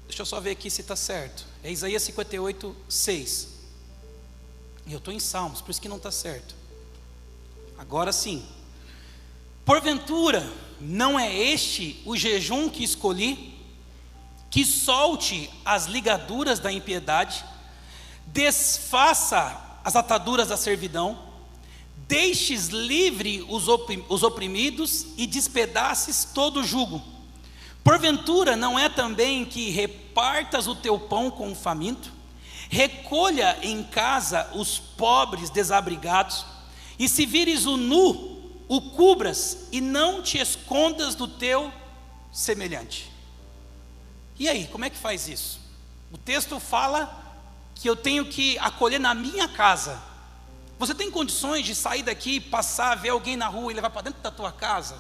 deixa eu só ver aqui se está certo, é Isaías 58, 6. E eu estou em Salmos, por isso que não está certo. Agora sim. Porventura, não é este o jejum que escolhi, que solte as ligaduras da impiedade, desfaça as ataduras da servidão, deixes livre os oprimidos e despedaces todo o jugo. Porventura não é também que repartas o teu pão com o faminto, recolha em casa os pobres desabrigados, e se vires o nu, o cubras e não te escondas do teu semelhante. E aí, como é que faz isso? O texto fala que eu tenho que acolher na minha casa. Você tem condições de sair daqui, passar, ver alguém na rua e levar para dentro da tua casa?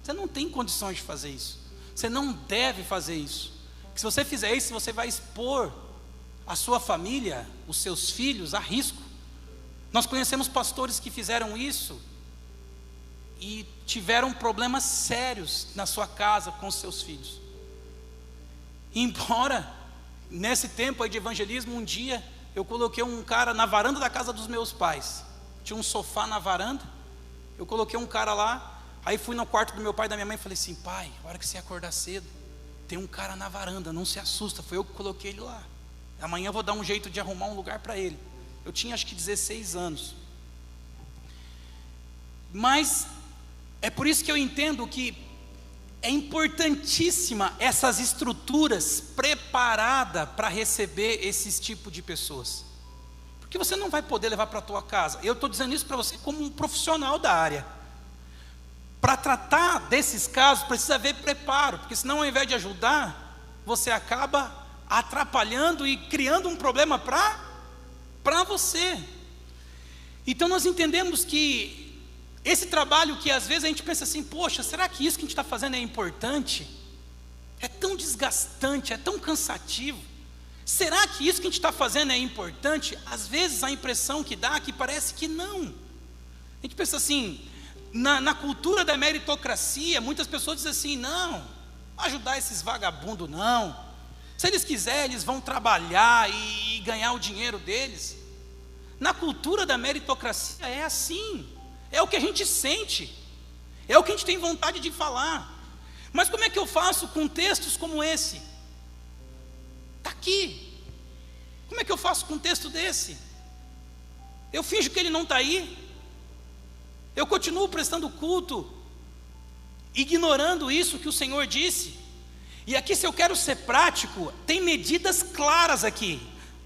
Você não tem condições de fazer isso. Você não deve fazer isso. Porque se você fizer isso, você vai expor a sua família, os seus filhos a risco. Nós conhecemos pastores que fizeram isso e tiveram problemas sérios na sua casa com os seus filhos. Embora nesse tempo aí de evangelismo, um dia eu coloquei um cara na varanda da casa dos meus pais. Tinha um sofá na varanda, eu coloquei um cara lá. Aí fui no quarto do meu pai e da minha mãe e falei assim: pai, a hora que você acordar cedo, tem um cara na varanda, não se assusta, foi eu que coloquei ele lá. Amanhã eu vou dar um jeito de arrumar um lugar para ele. Eu tinha acho que 16 anos. Mas é por isso que eu entendo que é importantíssima essas estruturas preparadas para receber esses tipos de pessoas. Porque você não vai poder levar para a tua casa. Eu estou dizendo isso para você como um profissional da área. Para tratar desses casos precisa haver preparo, porque senão ao invés de ajudar, você acaba atrapalhando e criando um problema para você. Então nós entendemos que esse trabalho que às vezes a gente pensa assim: poxa, será que isso que a gente está fazendo é importante? É tão desgastante, é tão cansativo. Será que isso que a gente está fazendo é importante? Às vezes a impressão que dá é que parece que não. A gente pensa assim, na cultura da meritocracia, muitas pessoas dizem assim: não, ajudar esses vagabundos não. Se eles quiserem, eles vão trabalhar e ganhar o dinheiro deles. Na cultura da meritocracia é assim. É o que a gente sente, é o que a gente tem vontade de falar. Mas como é que eu faço com textos como esse? Está aqui. Como é que eu faço com um texto desse? Eu finjo que ele não está aí? Eu continuo prestando culto, ignorando isso que o Senhor disse? E aqui, se eu quero ser prático, tem medidas claras aqui.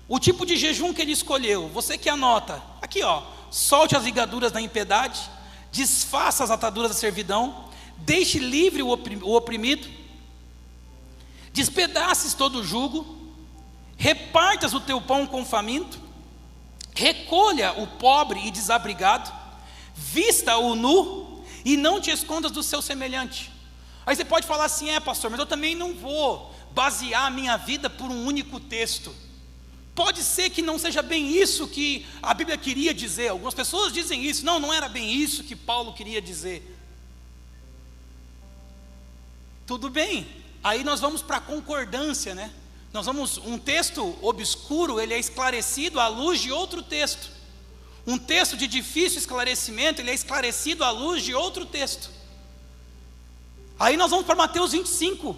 o tipo de jejum que ele escolheu. Você que anota, aqui ó, solte as ligaduras da impiedade, desfaça as ataduras da servidão, deixe livre o oprimido, despedaces todo o jugo, repartas o teu pão com o faminto, recolha o pobre e desabrigado, vista o nu e não te escondas do seu semelhante. Aí você pode falar assim, pastor, mas eu também não vou basear a minha vida por um único texto. Pode ser que não seja bem isso que a Bíblia queria dizer. Algumas pessoas dizem isso. Não, não era bem isso que Paulo queria dizer. Tudo bem, aí nós vamos para a concordância, né? Um texto obscuro, ele é esclarecido à luz de outro texto. Um texto de difícil esclarecimento, ele é esclarecido à luz de outro texto. Aí nós vamos para Mateus 25,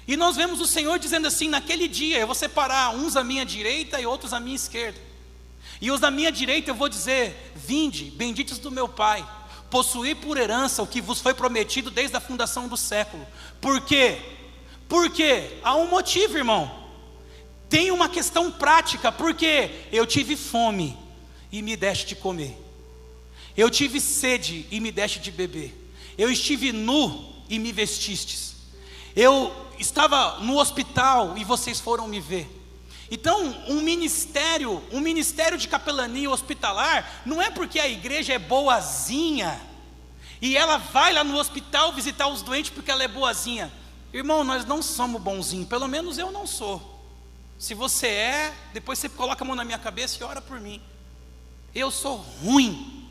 e nós vemos o Senhor dizendo assim, naquele dia eu vou separar uns à minha direita e outros à minha esquerda. E os da minha direita eu vou dizer, vinde, benditos do meu Pai, possuí por herança o que vos foi prometido desde a fundação do século. Por quê? Porque há um motivo, irmão. Tem uma questão prática. Porque eu tive fome e me deste de comer, eu tive sede e me deste de beber, eu estive nu e me vestistes, eu estava no hospital e vocês foram me ver. Então um ministério de capelania hospitalar não é porque a igreja é boazinha e ela vai lá no hospital visitar os doentes porque ela é boazinha. Irmão, nós não somos bonzinhos, pelo menos eu não sou. Se você é, depois você coloca a mão na minha cabeça e ora por mim. Eu sou ruim.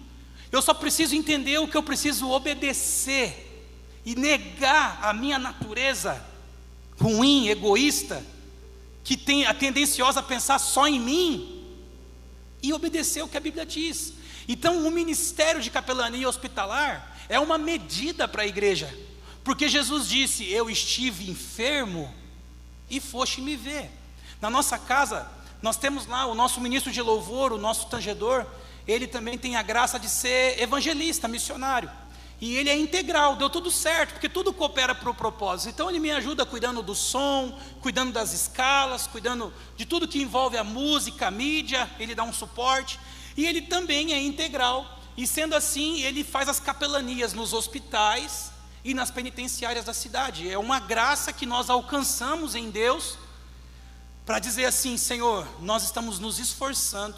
Eu só preciso entender o que eu preciso obedecer e negar a minha natureza ruim, egoísta, que tem a tendenciosa a pensar só em mim, e obedecer o que a Bíblia diz. Então o ministério de capelania hospitalar é uma medida para a igreja. Porque Jesus disse, eu estive enfermo e foste me ver. Na nossa casa, nós temos lá o nosso ministro de louvor, o nosso tangedor, ele também tem a graça de ser evangelista, missionário. E ele é integral, deu tudo certo, porque tudo coopera para o propósito. Então ele me ajuda cuidando do som, cuidando das escalas, cuidando de tudo que envolve a música, a mídia, ele dá um suporte. E ele também é integral, e sendo assim, ele faz as capelanias nos hospitais e nas penitenciárias da cidade. É uma graça que nós alcançamos em Deus, para dizer assim, Senhor, nós estamos nos esforçando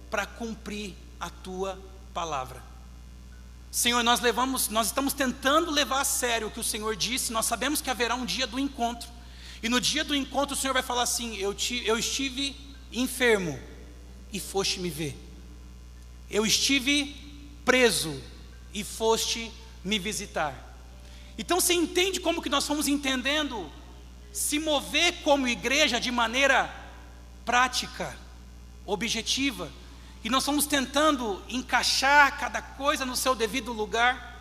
para cumprir a Tua palavra. Senhor, nós estamos tentando levar a sério o que o Senhor disse. Nós sabemos que haverá um dia do encontro, e no dia do encontro o Senhor vai falar assim, eu estive enfermo e foste me ver, eu estive preso e foste me visitar. Então você entende como que nós fomos entendendo se mover como igreja de maneira prática, objetiva, e nós fomos tentando encaixar cada coisa no seu devido lugar.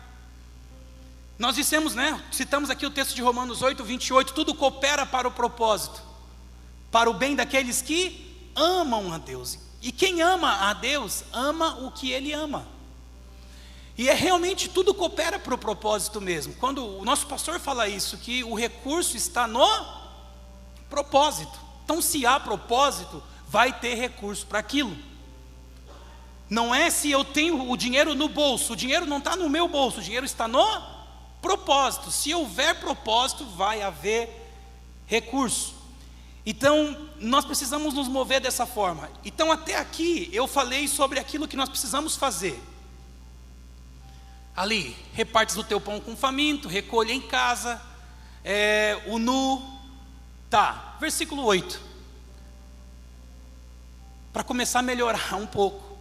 Nós dissemos, citamos aqui o texto de Romanos 8, 28, tudo coopera para o propósito, para o bem daqueles que amam a Deus. E quem ama a Deus, ama o que Ele ama. E realmente tudo coopera para o propósito mesmo. Quando o nosso pastor fala isso, que o recurso está no propósito. Então se há propósito, vai ter recurso para aquilo. Não é se eu tenho o dinheiro no bolso, o dinheiro não está no meu bolso, o dinheiro está no propósito. Se houver propósito, vai haver recurso. Então nós precisamos nos mover dessa forma. Então até aqui eu falei sobre aquilo que nós precisamos fazer. Ali, repartes o teu pão com o faminto, recolha em casa, o nu. Tá, versículo 8. Para começar a melhorar um pouco.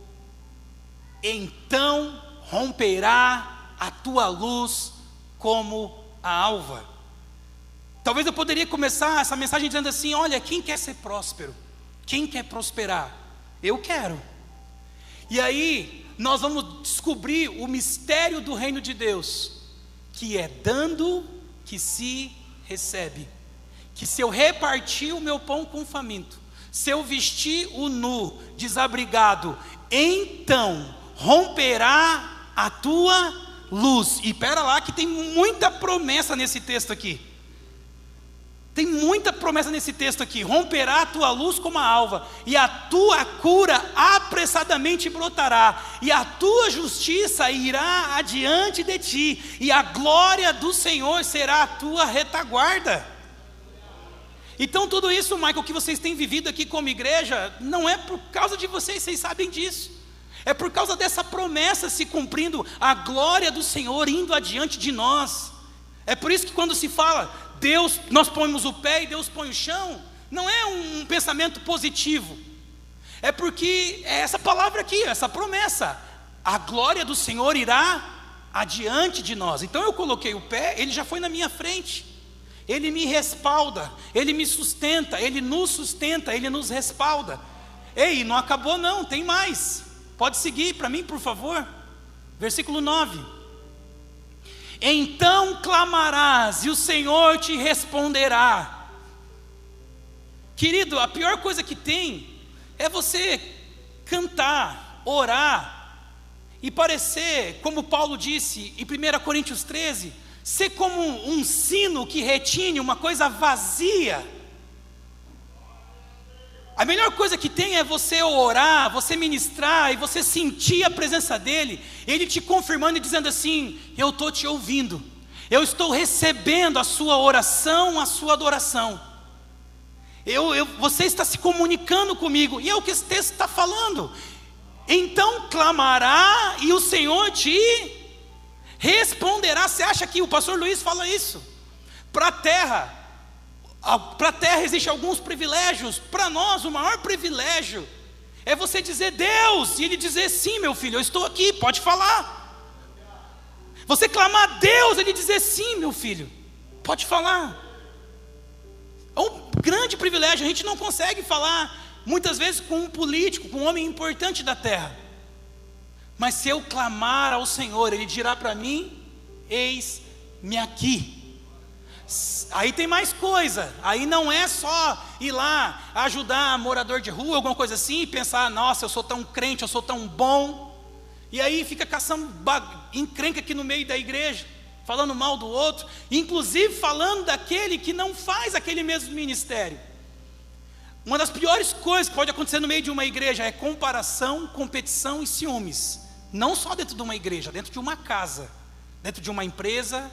Então romperá a tua luz como a alva. Talvez eu poderia começar essa mensagem dizendo assim, olha, quem quer ser próspero? Quem quer prosperar? Eu quero. E aí nós vamos descobrir o mistério do reino de Deus, que é dando que se recebe. Que se eu repartir o meu pão com o faminto, se eu vestir o nu, desabrigado, então romperá a tua luz. E pera lá que tem muita promessa nesse texto aqui. Tem muita promessa nesse texto aqui. Romperá a tua luz como a alva, e a tua cura apressadamente brotará, e a tua justiça irá adiante de ti, e a glória do Senhor será a tua retaguarda. Então tudo isso, Michael, que vocês têm vivido aqui como igreja, não é por causa de vocês sabem disso. É por causa dessa promessa se cumprindo, a glória do Senhor indo adiante de nós. É por isso que quando se fala, Deus, nós põemos o pé e Deus põe o chão, não é um pensamento positivo. É porque é essa palavra aqui, essa promessa, a glória do Senhor irá adiante de nós. Então eu coloquei o pé, ele já foi na minha frente. Ele me respalda, ele me sustenta, ele nos sustenta, ele nos respalda. Ei, não acabou não, tem mais. Pode seguir para mim, por favor. Versículo 9. Então clamarás e o Senhor te responderá. Querido, a pior coisa que tem é você cantar, orar e parecer, como Paulo disse em 1 Coríntios 13, ser como um sino que retine, uma coisa vazia. A melhor coisa que tem é você orar, você ministrar e você sentir a presença dEle, Ele te confirmando e dizendo assim: eu estou te ouvindo, eu estou recebendo a sua oração, a sua adoração, você está se comunicando comigo, e é o que esse texto está falando. Então clamará e o Senhor te responderá. Você acha que o pastor Luiz fala isso? Para a terra existem alguns privilégios. Para nós o maior privilégio é você dizer Deus, e Ele dizer sim, meu filho, eu estou aqui, pode falar. Você clamar a Deus, Ele dizer sim, meu filho, pode falar. É um grande privilégio. A gente não consegue falar muitas vezes com um político, com um homem importante da terra, mas se eu clamar ao Senhor, Ele dirá para mim: eis-me aqui. Aí tem mais coisa, aí não é só ir lá ajudar morador de rua, alguma coisa assim, e pensar, nossa, eu sou tão crente, eu sou tão bom, e aí fica caçando encrenca aqui no meio da igreja, falando mal do outro, inclusive falando daquele que não faz aquele mesmo ministério. Uma das piores coisas que pode acontecer no meio de uma igreja é comparação, competição e ciúmes. Não só dentro de uma igreja, dentro de uma casa, dentro de uma empresa.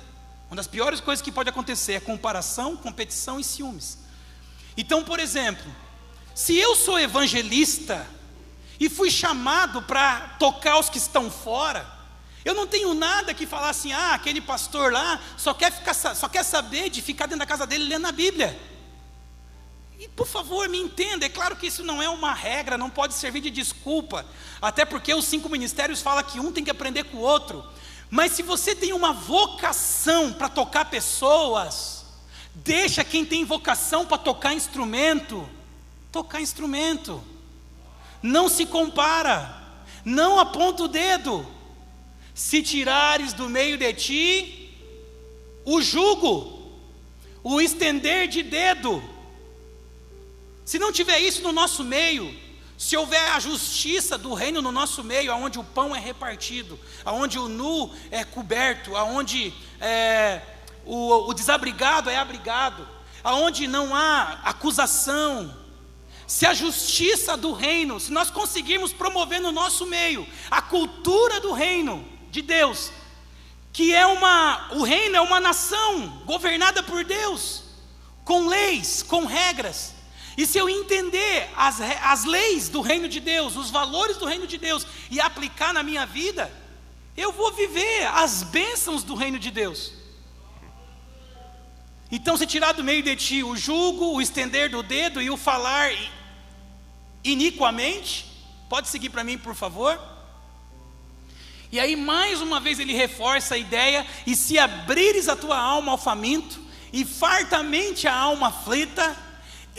Uma das piores coisas que pode acontecer é comparação, competição e ciúmes. Então, por exemplo, se eu sou evangelista e fui chamado para tocar os que estão fora, eu não tenho nada que falar assim: ah, aquele pastor lá só quer saber de ficar dentro da casa dele lendo a Bíblia. E por favor, me entenda, é claro que isso não é uma regra, não pode servir de desculpa, até porque os 5 ministérios falam que um tem que aprender com o outro. Mas se você tem uma vocação para tocar pessoas, deixa quem tem vocação para tocar instrumento. Não se compara, não aponta o dedo. Se tirares do meio de ti o jugo, o estender de dedo, se não tiver isso no nosso meio, se houver a justiça do reino no nosso meio, aonde o pão é repartido, aonde o nu é coberto, aonde o desabrigado é abrigado, aonde não há acusação, se a justiça do reino, se nós conseguirmos promover no nosso meio a cultura do reino de Deus, que o reino é uma nação governada por Deus, com leis, com regras. E se eu entender as leis do reino de Deus, os valores do reino de Deus, e aplicar na minha vida, eu vou viver as bênçãos do reino de Deus. Então, se tirar do meio de ti o jugo, o estender do dedo e o falar iniquamente, pode seguir para mim, por favor? E aí, mais uma vez, ele reforça a ideia: e se abrires a tua alma ao faminto, e fartamente a alma aflita,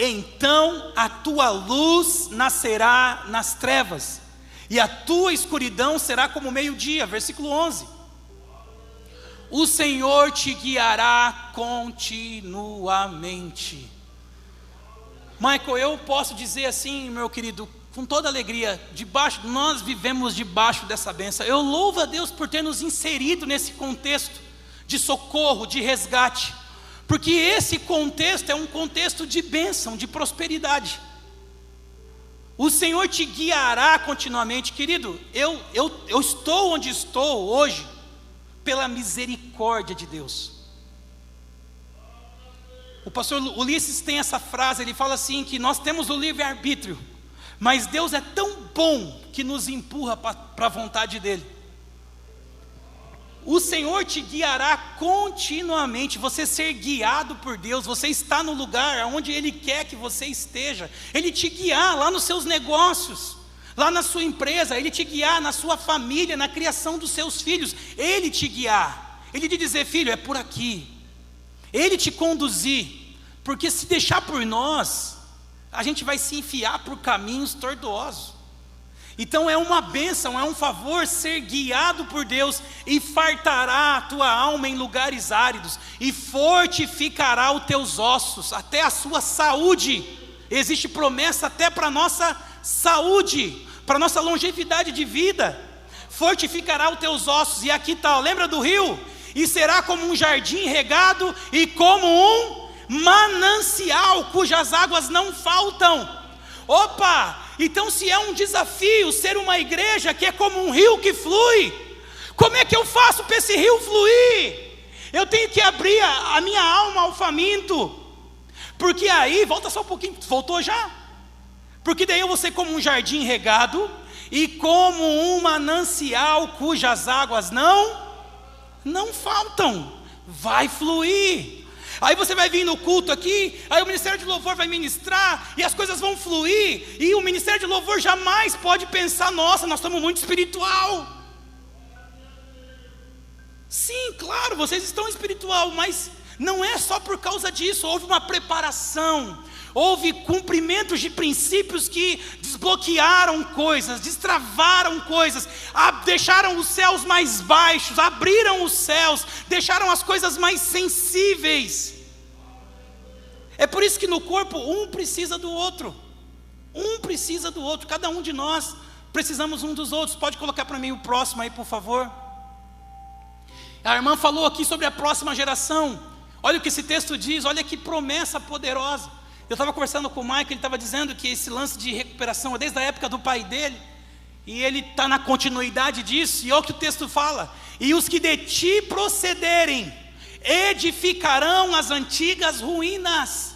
então a tua luz nascerá nas trevas, e a tua escuridão será como meio-dia. Versículo 11. O Senhor te guiará continuamente. Michael, eu posso dizer assim, meu querido, com toda alegria, nós vivemos debaixo dessa bênção. Eu louvo a Deus por ter nos inserido nesse contexto de socorro, de resgate, porque esse contexto é um contexto de bênção, de prosperidade. O Senhor te guiará continuamente, querido. Eu estou onde estou hoje pela misericórdia de Deus. O pastor Ulisses tem essa frase, ele fala assim, que nós temos o livre-arbítrio, mas Deus é tão bom que nos empurra para a vontade dEle. O Senhor te guiará continuamente, você ser guiado por Deus, você está no lugar onde Ele quer que você esteja, Ele te guiar lá nos seus negócios, lá na sua empresa, Ele te guiar na sua família, na criação dos seus filhos, Ele te guiar, Ele te dizer, filho, é por aqui, Ele te conduzir, porque se deixar por nós, a gente vai se enfiar por caminhos tortuosos. Então é uma bênção, é um favor ser guiado por Deus, e fartará a tua alma em lugares áridos, e fortificará os teus ossos, até a sua saúde. Existe promessa até para a nossa saúde, para a nossa longevidade de vida. Fortificará os teus ossos, e aqui está, lembra do rio? E será como um jardim regado, e como um manancial, cujas águas não faltam. Opa! Então se é um desafio ser uma igreja que é como um rio que flui, como é que eu faço para esse rio fluir? Eu tenho que abrir a minha alma ao faminto, porque aí, volta só um pouquinho, voltou já? Porque daí eu vou ser como um jardim regado, e como um manancial cujas águas não faltam, vai fluir. Aí você vai vir no culto aqui, aí o Ministério de Louvor vai ministrar, e as coisas vão fluir, e o Ministério de Louvor jamais pode pensar, nossa, nós estamos muito espiritual. Sim, claro, vocês estão espiritual, mas não é só por causa disso, houve uma preparação, houve cumprimentos de princípios que desbloquearam coisas, destravaram coisas, deixaram os céus mais baixos, abriram os céus, deixaram as coisas mais sensíveis. É por isso que no corpo um precisa do outro, cada um de nós precisamos um dos outros. Pode colocar para mim o próximo aí, por favor. A irmã falou aqui sobre a próxima geração. Olha o que esse texto diz, olha que promessa poderosa. Eu estava conversando com o Michael, ele estava dizendo que esse lance de recuperação é desde a época do pai dele, e ele está na continuidade disso, e olha o que o texto fala: e os que de ti procederem, edificarão as antigas ruínas.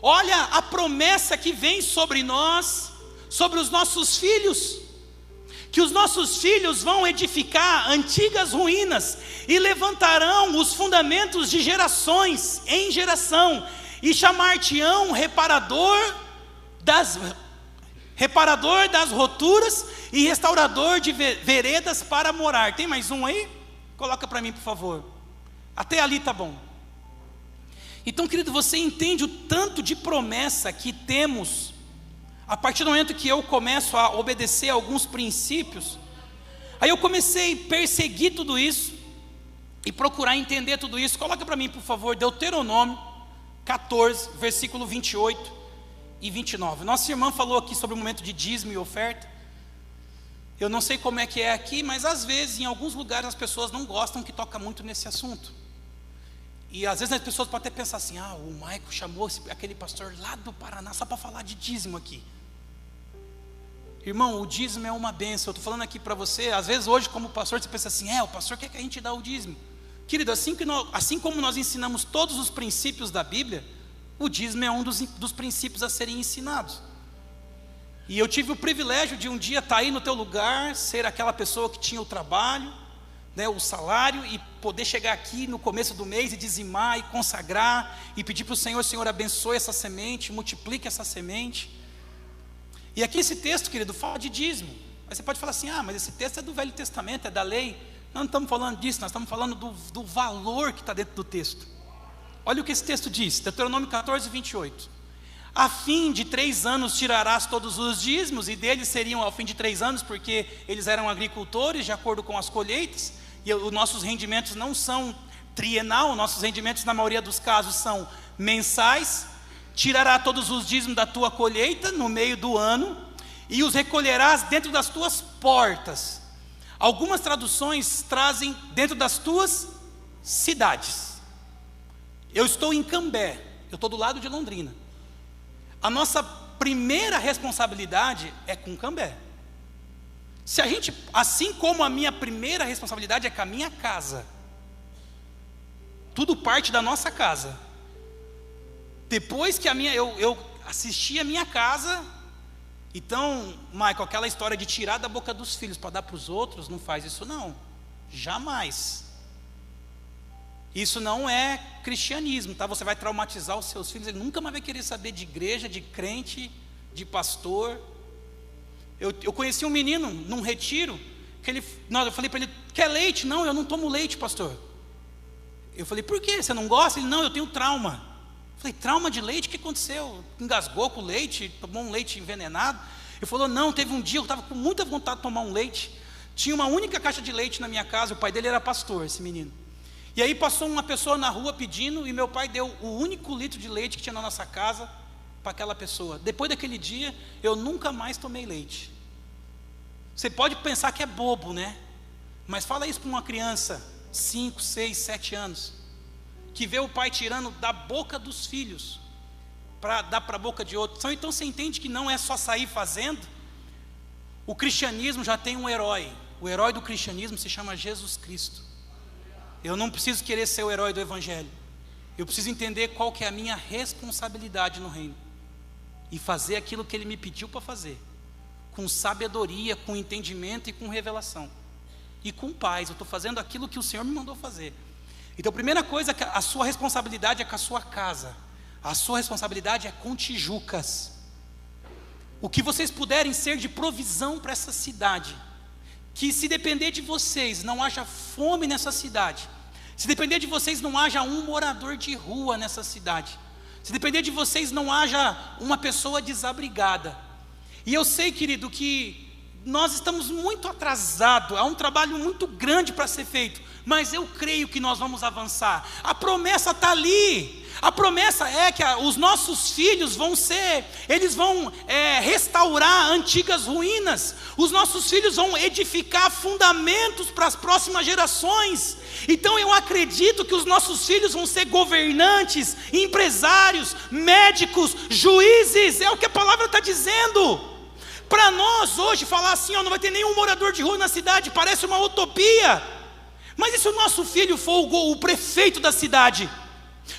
Olha a promessa que vem sobre nós, sobre os nossos filhos, que os nossos filhos vão edificar antigas ruínas, e levantarão os fundamentos de gerações em geração, e chamar-te-ão reparador das roturas, e restaurador de veredas para morar. Tem mais um aí? Coloca para mim, por favor. Até ali tá bom. Então, querido, você entende o tanto de promessa que temos, a partir do momento que eu começo a obedecer a alguns princípios. Aí eu comecei a perseguir tudo isso, e procurar entender tudo isso. Coloca para mim, por favor, Deuteronômio 14, versículo 28 e 29. Nossa irmã falou aqui sobre o momento de dízimo e oferta. Eu não sei como é que é aqui, mas às vezes, em alguns lugares, as pessoas não gostam que toca muito nesse assunto. E às vezes as pessoas podem até pensar assim, o Maico chamou aquele pastor lá do Paraná só para falar de dízimo aqui. Irmão, o dízimo é uma bênção. Eu estou falando aqui para você, às vezes hoje como pastor, você pensa assim, o pastor quer que a gente dê o dízimo. Querido, assim como nós ensinamos todos os princípios da Bíblia, o dízimo é um dos princípios a serem ensinados. E eu tive o privilégio de um dia estar aí no teu lugar, ser aquela pessoa que tinha o trabalho, né, o salário, e poder chegar aqui no começo do mês e dizimar e consagrar, e pedir para o Senhor abençoe essa semente, multiplique essa semente. E aqui esse texto, querido, fala de dízimo. Aí você pode falar assim, mas esse texto é do Velho Testamento, é da lei. Nós não estamos falando disso, nós estamos falando do valor que está dentro do texto. Olha o que esse texto diz, Deuteronômio 14, 28. A fim de 3 anos tirarás todos os dízimos, e deles seriam ao fim de 3 anos, porque eles eram agricultores, de acordo com as colheitas, e os nossos rendimentos não são trienal, nossos rendimentos na maioria dos casos são mensais. Tirará todos os dízimos da tua colheita no meio do ano, e os recolherás dentro das tuas portas. Algumas traduções trazem dentro das tuas cidades. Eu estou em Cambé, eu estou do lado de Londrina. A nossa primeira responsabilidade é com Cambé. Se a gente, assim como a minha primeira responsabilidade é com a minha casa, tudo parte da nossa casa. Depois que eu assisti a minha casa, então, Michael, aquela história de tirar da boca dos filhos para dar para os outros, não faz isso não, jamais. Isso não é cristianismo, tá? Você vai traumatizar os seus filhos, ele nunca mais vai querer saber de igreja, de crente, de pastor. Eu conheci um menino num retiro, eu falei para ele, quer leite? Não, eu não tomo leite, pastor. Eu falei, por quê? Você não gosta? Ele, não, eu tenho trauma. Eu falei, trauma de leite? O que aconteceu? Engasgou com o leite? Tomou um leite envenenado? Ele falou, não, teve um dia, eu estava com muita vontade de tomar um leite. Tinha uma única caixa de leite na minha casa, o pai dele era pastor, esse menino. E aí passou uma pessoa na rua pedindo, e meu pai deu o único litro de leite que tinha na nossa casa para aquela pessoa. Depois daquele dia, eu nunca mais tomei leite. Você pode pensar que é bobo, né? Mas fala isso para uma criança, 5, 6, 7 anos, que vê o pai tirando da boca dos filhos para dar para a boca de outro. Então você entende que não é só sair fazendo. O cristianismo já tem um herói. O herói do cristianismo se chama Jesus Cristo. Eu não preciso querer ser o herói do evangelho. Eu preciso entender qual que é a minha responsabilidade no reino e fazer aquilo que ele me pediu para fazer, com sabedoria, com entendimento e com revelação e com paz. Eu estou fazendo aquilo que o Senhor me mandou fazer. Então a primeira coisa, a sua responsabilidade é com a sua casa. A sua responsabilidade é com Tijucas. O que vocês puderem ser de provisão para essa cidade, que se depender de vocês não haja fome nessa cidade, se depender de vocês não haja um morador de rua nessa cidade, se depender de vocês não haja uma pessoa desabrigada. E eu sei, querido, que nós estamos muito atrasados, há um trabalho muito grande para ser feito, mas eu creio que nós vamos avançar. A promessa está ali. A promessa é que os nossos filhos eles vão restaurar antigas ruínas. Os nossos filhos vão edificar fundamentos para as próximas gerações. Então eu acredito que os nossos filhos vão ser governantes, empresários, médicos, juízes. É o que a palavra está dizendo. Para nós hoje falar assim, não vai ter nenhum morador de rua na cidade, parece uma utopia. Mas e se o nosso filho for o prefeito da cidade,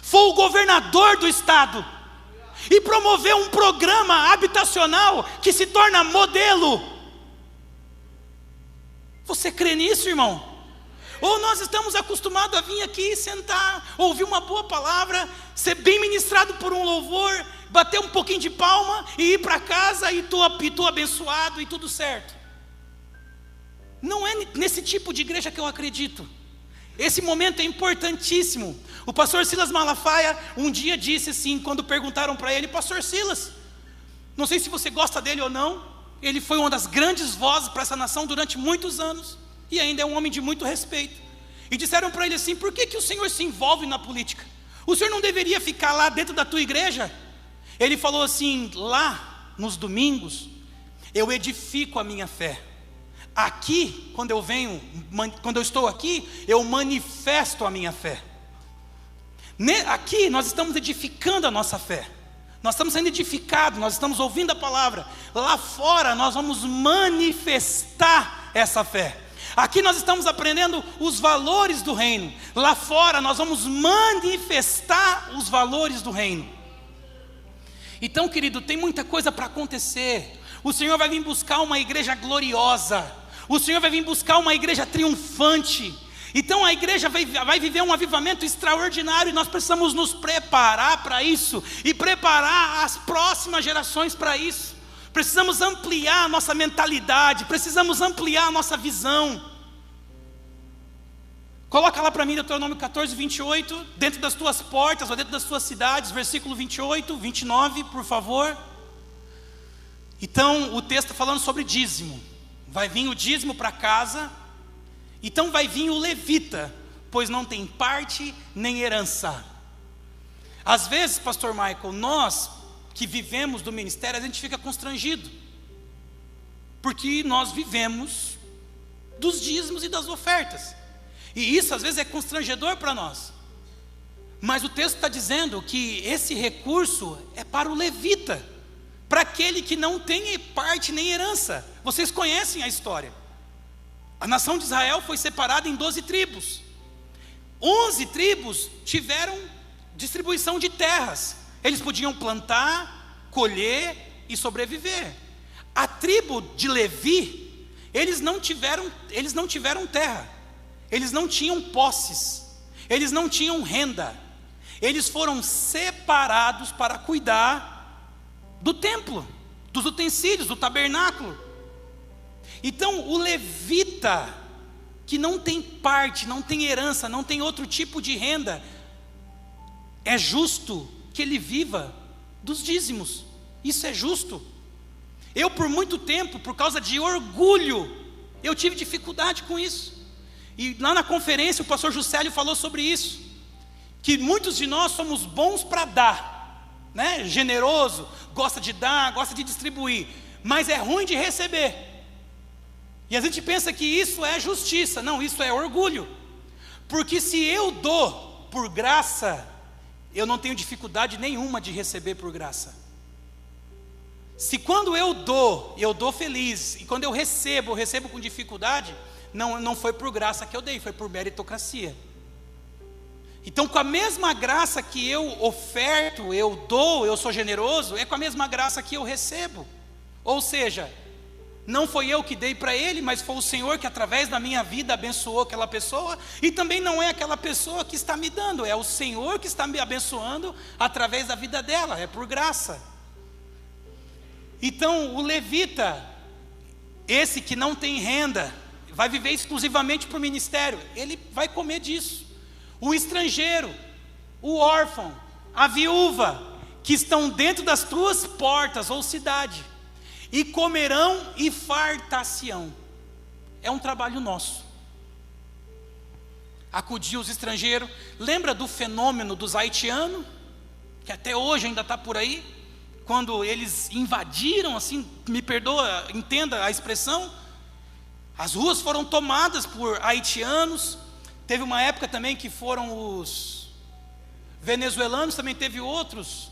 for o governador do estado, e promover um programa habitacional que se torna modelo? Você crê nisso, irmão? Ou nós estamos acostumados a vir aqui, sentar, ouvir uma boa palavra, ser bem ministrado por um louvor, bater um pouquinho de palma e ir para casa e tu abençoado e tudo certo? Não é nesse tipo de igreja que eu acredito. Esse momento é importantíssimo. O pastor Silas Malafaia um dia disse assim, quando perguntaram para ele, pastor Silas, não sei se você gosta dele ou não, ele foi uma das grandes vozes para essa nação durante muitos anos, e ainda é um homem de muito respeito. E disseram para ele assim, por que o senhor se envolve na política? O senhor não deveria ficar lá dentro da tua igreja? Ele falou assim, lá nos domingos, eu edifico a minha fé. Aqui, quando eu estou aqui, eu manifesto a minha fé. Aqui nós estamos edificando a nossa fé. Nós estamos sendo edificados, nós estamos ouvindo a palavra. Lá fora nós vamos manifestar essa fé. Aqui nós estamos aprendendo os valores do reino. Lá fora nós vamos manifestar os valores do reino. Então, querido, tem muita coisa para acontecer. O Senhor vai vir buscar uma igreja gloriosa. O Senhor vai vir buscar uma igreja triunfante. Então a igreja vai viver um avivamento extraordinário. E nós precisamos nos preparar para isso. E preparar as próximas gerações para isso. Precisamos ampliar a nossa mentalidade. Precisamos ampliar a nossa visão. Coloca lá para mim, Deuteronômio 14, 28. Dentro das tuas portas ou dentro das tuas cidades. Versículo 28, 29, por favor. Então o texto está falando sobre dízimo. Vai vir o dízimo para casa. Então vai vir o levita, pois não tem parte nem herança. Às vezes, pastor Michael, nós que vivemos do ministério, a gente fica constrangido, porque nós vivemos dos dízimos e das ofertas. E isso às vezes é constrangedor para nós. Mas o texto está dizendo que esse recurso é para o levita, para aquele que não tem parte nem herança. Vocês conhecem a história. A nação de Israel foi separada em 12 tribos. 11 tribos tiveram distribuição de terras. Eles podiam plantar, colher e sobreviver. A tribo de Levi, eles não tiveram terra. Eles não tinham posses. Eles não tinham renda. Eles foram separados para cuidar do templo, dos utensílios, do tabernáculo. Então, o levita, que não tem parte, não tem herança, não tem outro tipo de renda, é justo que ele viva dos dízimos. Isso é justo. Eu, por muito tempo, por causa de orgulho, eu tive dificuldade com isso. E lá na conferência o pastor Juscelio falou sobre isso, que muitos de nós somos bons para dar, né? Generoso, gosta de dar, gosta de distribuir, mas é ruim de receber. E a gente pensa que isso é justiça. Não, isso é orgulho. Porque se eu dou por graça, eu não tenho dificuldade nenhuma de receber por graça. Se quando eu dou feliz, e quando eu recebo com dificuldade, não foi por graça que eu dei, foi por meritocracia. Então, com a mesma graça que eu oferto, eu dou, eu sou generoso, é com a mesma graça que eu recebo. Ou seja, não foi eu que dei para ele, mas foi o Senhor que através da minha vida abençoou aquela pessoa. E também não é aquela pessoa que está me dando, é o Senhor que está me abençoando através da vida dela, é por graça. Então o levita, esse que não tem renda, vai viver exclusivamente para o ministério, ele vai comer disso. O estrangeiro, o órfão, a viúva, que estão dentro das tuas portas ou cidade, e comerão e fartar-se-ão. É um trabalho nosso. Acudir os estrangeiros. Lembra do fenômeno dos haitianos, que até hoje ainda está por aí, quando eles invadiram, assim, me perdoa, entenda a expressão, as ruas foram tomadas por haitianos. Teve uma época também que foram os venezuelanos, também teve outros,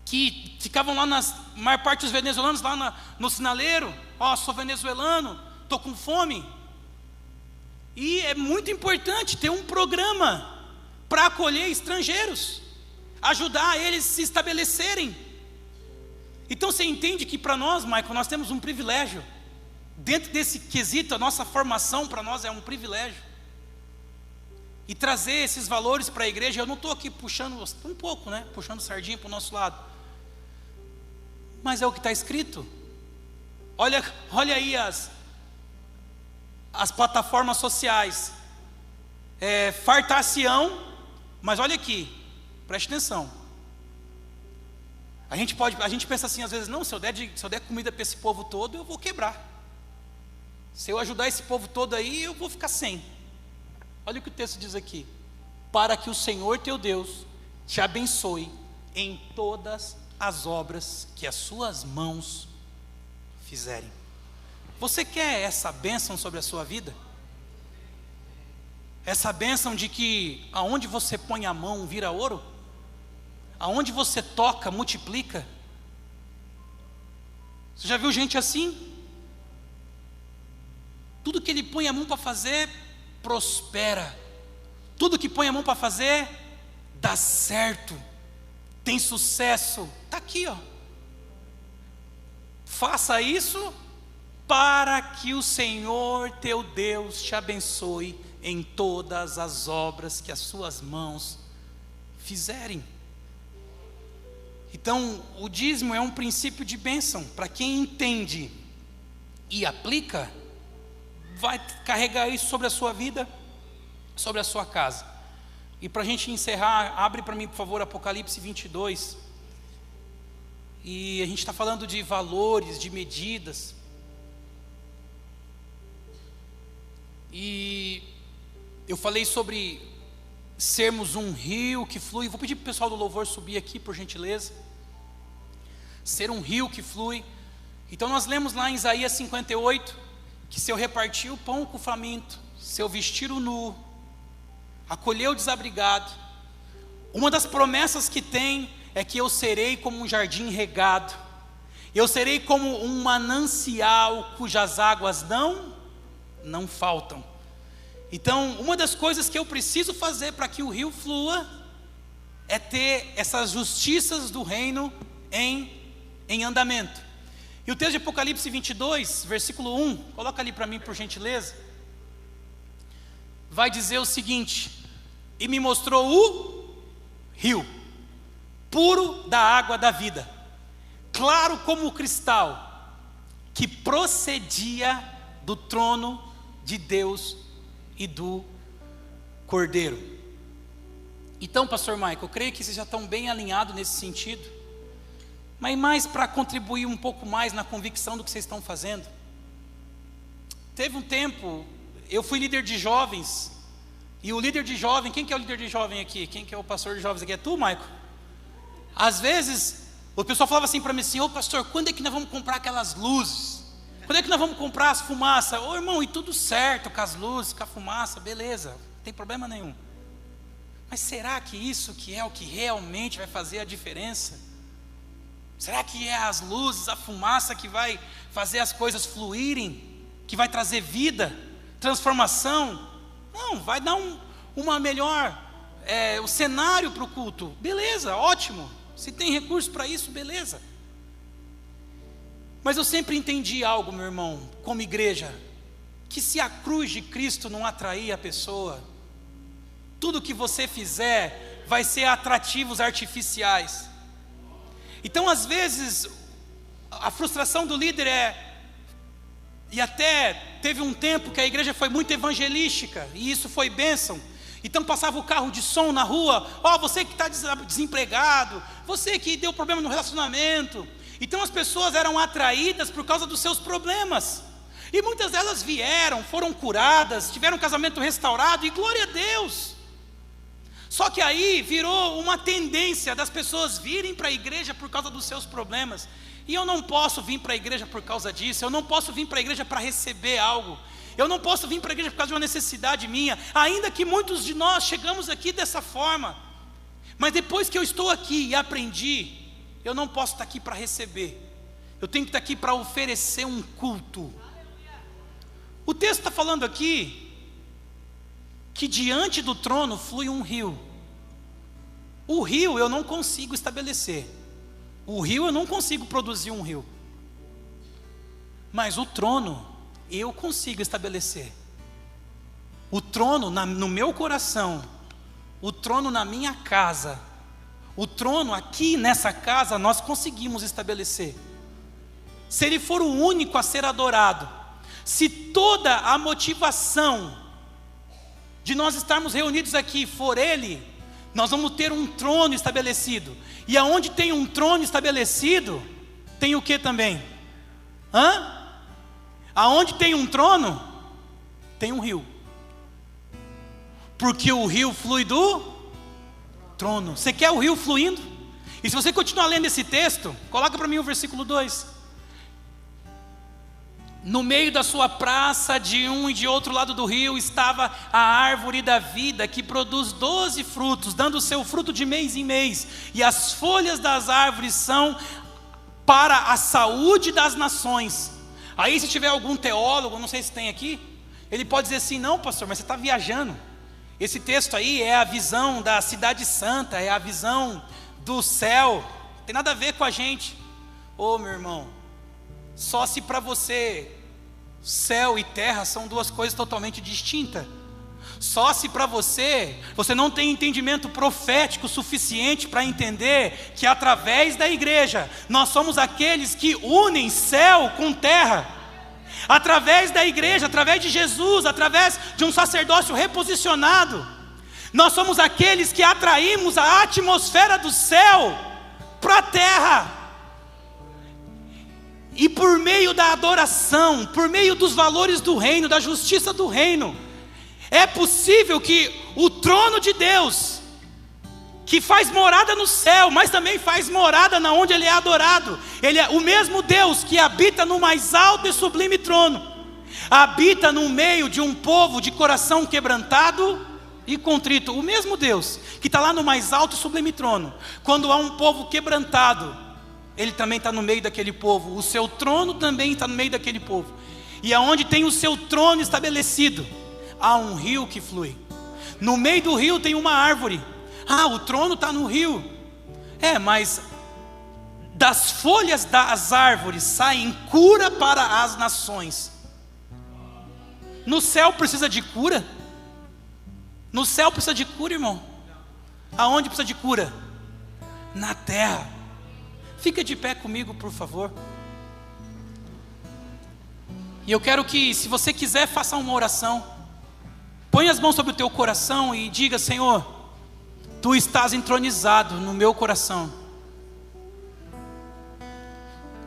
que ficavam lá, a maior parte dos venezuelanos lá no sinaleiro, sou venezuelano, estou com fome. E é muito importante ter um programa para acolher estrangeiros, ajudar eles a se estabelecerem. Então você entende que para nós, Michael, nós temos um privilégio. Dentro desse quesito, a nossa formação para nós é um privilégio. E trazer esses valores para a igreja, eu não estou aqui puxando um pouco, né? Puxando sardinha para o nosso lado. Mas é o que está escrito. Olha aí as plataformas sociais. Fartar-se-ão, mas olha aqui, preste atenção. A gente pensa assim às vezes, não, se eu der comida para esse povo todo, eu vou quebrar. Se eu ajudar esse povo todo aí, eu vou ficar sem. Olha o que o texto diz aqui: para que o Senhor teu Deus te abençoe em todas as obras que as suas mãos fizerem. Você quer essa bênção sobre a sua vida? Essa bênção de que aonde você põe a mão vira ouro? Aonde você toca, multiplica? Você já viu gente assim? Tudo que ele põe a mão para fazer, prospera. Tudo que põe a mão para fazer, dá certo, tem sucesso. Está aqui, faça isso para que o Senhor teu Deus te abençoe em todas as obras que as suas mãos fizerem. Então, o dízimo é um princípio de bênção. Para quem entende e aplica, vai carregar isso sobre a sua vida, sobre a sua casa. E para a gente encerrar, abre para mim, por favor, Apocalipse 22. E a gente está falando de valores, de medidas. E eu falei sobre sermos um rio que flui. Vou pedir para o pessoal do louvor subir aqui, por gentileza. Ser um rio que flui. Então nós lemos lá em Isaías 58, que se eu repartir o pão com o faminto, se eu vestir o nu, acolher o desabrigado. Uma das promessas que tem é que eu serei como um jardim regado, eu serei como um manancial cujas águas não faltam. Então, uma das coisas que eu preciso fazer para que o rio flua é ter essas justiças do reino em andamento. E o texto de Apocalipse 22, versículo 1, coloca ali para mim por gentileza, vai dizer o seguinte: e me mostrou o rio, puro da água da vida, claro como o cristal, que procedia do trono de Deus e do Cordeiro. Então, pastor Michael, eu creio que vocês já estão bem alinhados nesse sentido, mas mais para contribuir um pouco mais na convicção do que vocês estão fazendo. Teve um tempo, eu fui líder de jovens, e o líder de jovem, quem que é o líder de jovem aqui? Quem que é o pastor de jovens aqui? É tu, Michael? Às vezes, o pessoal falava assim para mim assim: ô pastor, quando é que nós vamos comprar aquelas luzes? Quando é que nós vamos comprar as fumaças? Ô irmão, e tudo certo com as luzes, com a fumaça, beleza, não tem problema nenhum. Mas será que isso que é o que realmente vai fazer a diferença? Será que é as luzes, a fumaça que vai fazer as coisas fluírem? Que vai trazer vida, transformação? Não, vai dar uma melhor, o cenário para o culto. Beleza, ótimo. Se tem recurso para isso, beleza. Mas eu sempre entendi algo, meu irmão, como igreja, que se a cruz de Cristo não atrair a pessoa, tudo que você fizer vai ser atrativos artificiais. Então, às vezes, a frustração do líder e até teve um tempo que a igreja foi muito evangelística, e isso foi bênção. Então passava o carro de som na rua: ó, você que está desempregado, você que deu problema no relacionamento. Então as pessoas eram atraídas por causa dos seus problemas, e muitas delas vieram, foram curadas, tiveram um casamento restaurado, e glória a Deus. Só que aí virou uma tendência das pessoas virem para a igreja por causa dos seus problemas. E eu não posso vir para a igreja por causa disso, eu não posso vir para a igreja para receber algo, eu não posso vir para a igreja por causa de uma necessidade minha, ainda que muitos de nós chegamos aqui dessa forma. Mas depois que eu estou aqui e aprendi, eu não posso estar aqui para receber, eu tenho que estar aqui para oferecer um culto. O texto está falando aqui que diante do trono flui um rio. O rio eu não consigo estabelecer, o rio eu não consigo produzir um rio, mas o trono eu consigo estabelecer. O trono no meu coração, o trono na minha casa, o trono aqui nessa casa nós conseguimos estabelecer. Se ele for o único a ser adorado, se toda a motivação de nós estarmos reunidos aqui for ele, nós vamos ter um trono estabelecido. E aonde tem um trono estabelecido, tem o que também? Aonde tem um trono, tem um rio. Porque o rio flui do trono. Você quer o rio fluindo? E se você continuar lendo esse texto, coloca para mim o versículo 2. No meio da sua praça, de um e de outro lado do rio, estava a árvore da vida, que produz 12 frutos, dando o seu fruto de mês em mês. E as folhas das árvores são para a saúde das nações. Aí se tiver algum teólogo, não sei se tem aqui, ele pode dizer assim: não pastor, mas você está viajando. Esse texto aí é a visão da cidade santa, é a visão do céu, não tem nada a ver com a gente. Ô meu irmão, só se para você céu e terra são duas coisas totalmente distintas. Só se para você não tem entendimento profético suficiente para entender que através da igreja nós somos aqueles que unem céu com terra. Através da igreja, através de Jesus, através de um sacerdócio reposicionado, nós somos aqueles que atraímos a atmosfera do céu para a terra. E por meio da adoração, por meio dos valores do reino, da justiça do reino, é possível que o trono de Deus, que faz morada no céu, mas também faz morada na onde Ele é adorado, Ele é o mesmo Deus que habita no mais alto e sublime trono, habita no meio de um povo de coração quebrantado e contrito, o mesmo Deus que está lá no mais alto e sublime trono, quando há um povo quebrantado, Ele também está no meio daquele povo. O seu trono também está no meio daquele povo. E aonde tem o seu trono estabelecido, há um rio que flui. No meio do rio tem uma árvore. O trono está no rio. Mas das folhas das árvores saem cura para as nações. No céu precisa de cura? No céu precisa de cura, irmão? Aonde precisa de cura? Na terra. Fica de pé comigo, por favor. E eu quero que, se você quiser, faça uma oração. Põe as mãos sobre o teu coração e diga: Senhor, Tu estás entronizado no meu coração.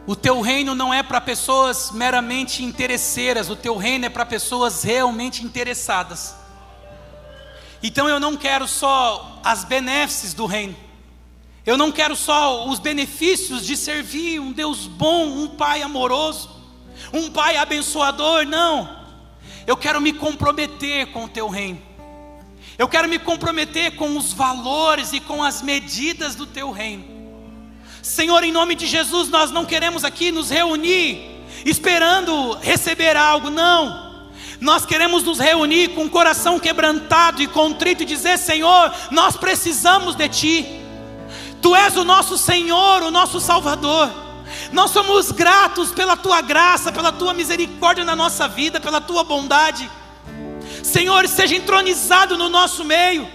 O Teu reino não é para pessoas meramente interesseiras. O Teu reino é para pessoas realmente interessadas. Então eu não quero só as benesses do reino. Eu não quero só os benefícios de servir um Deus bom, um Pai amoroso, um Pai abençoador. Não. Eu quero me comprometer com o Teu reino. Eu quero me comprometer com os valores e com as medidas do Teu reino. Senhor, em nome de Jesus, nós não queremos aqui nos reunir esperando receber algo, não. Nós queremos nos reunir com o coração quebrantado e contrito e dizer: Senhor, nós precisamos de Ti. Tu és o nosso Senhor, o nosso Salvador. Nós somos gratos pela Tua graça, pela Tua misericórdia na nossa vida, pela Tua bondade. Senhor, seja entronizado no nosso meio,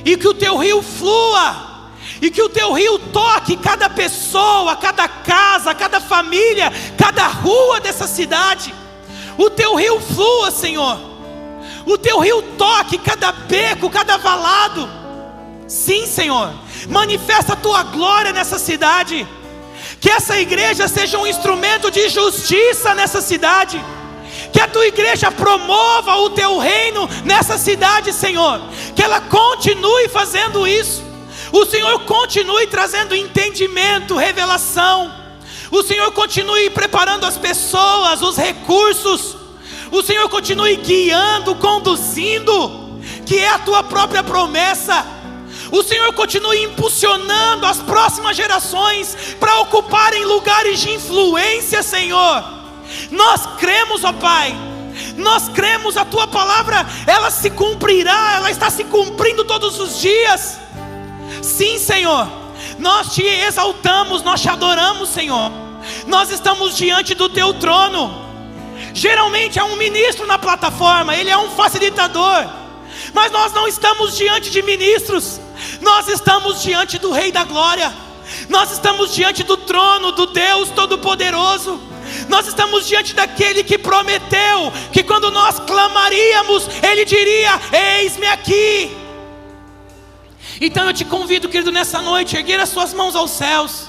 e que o Teu rio flua, e que o Teu rio toque cada pessoa, cada casa, cada família, cada rua dessa cidade. O Teu rio flua, Senhor. O Teu rio toque cada beco, cada valado. Sim, Senhor, manifesta a Tua glória nessa cidade. Que essa igreja seja um instrumento de justiça nessa cidade. Que a Tua igreja promova o Teu reino nessa cidade, Senhor. Que ela continue fazendo isso. O Senhor continue trazendo entendimento, revelação. O Senhor continue preparando as pessoas, os recursos. O Senhor continue guiando, conduzindo, que é a Tua própria promessa. O Senhor continue impulsionando as próximas gerações para ocuparem lugares de influência, Senhor. Nós cremos, ó Pai. Nós cremos, a Tua palavra, ela se cumprirá, ela está se cumprindo todos os dias. Sim, Senhor, nós Te exaltamos, nós Te adoramos, Senhor. Nós estamos diante do Teu trono. Geralmente há um ministro na plataforma, ele é um facilitador. Mas nós não estamos diante de ministros. Nós estamos diante do Rei da Glória. Nós estamos diante do trono do Deus Todo-Poderoso. Nós estamos diante daquele que prometeu que quando nós clamaríamos, Ele diria: eis-me aqui. Então eu te convido, querido, nessa noite, a erguer as suas mãos aos céus,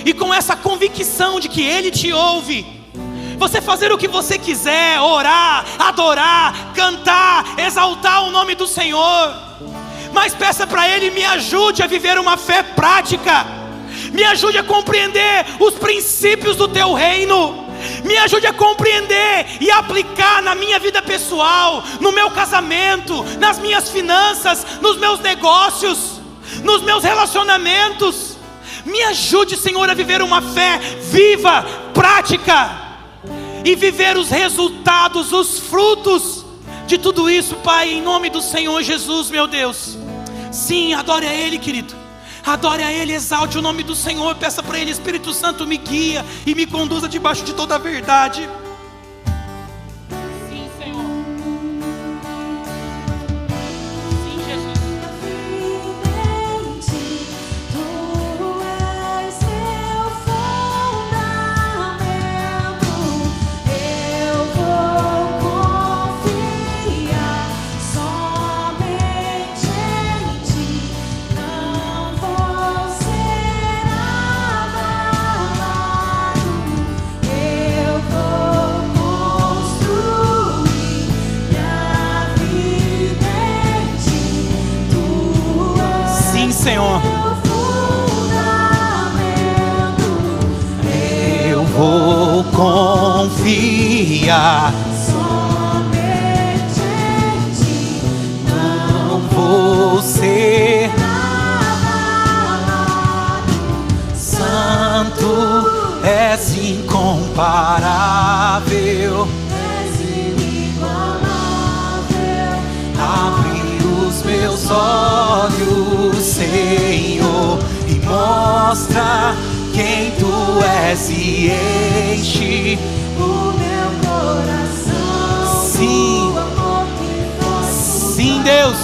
e com essa convicção de que Ele te ouve, você fazer o que você quiser, orar, adorar, cantar, exaltar o nome do Senhor. Mas peça para Ele: me ajude a viver uma fé prática, me ajude a compreender os princípios do Teu reino, me ajude a compreender e aplicar na minha vida pessoal, no meu casamento, nas minhas finanças, nos meus negócios, nos meus relacionamentos. Me ajude, Senhor, a viver uma fé viva, prática, e viver os resultados, os frutos de tudo isso, Pai, em nome do Senhor Jesus, meu Deus. Sim, adore a Ele, querido. Adore a Ele, exalte o nome do Senhor. Peça para Ele: Espírito Santo, me guia e me conduza debaixo de toda a verdade. Sim, Senhor. Sim, Jesus. Tu és meu fundamento. Eu vou confiar somente em Ti. Não vou ser abalado. Eu vou construir minha vida em Ti. Tu és Sim, Senhor. meu fundamento. Eu vou confiar. Somente em Ti. Não incomparável, és inigualável. abre os meus olhos, Senhor, e mostra quem tu és e enche O meu coração, Sim. do amor que faz Sim, Deus,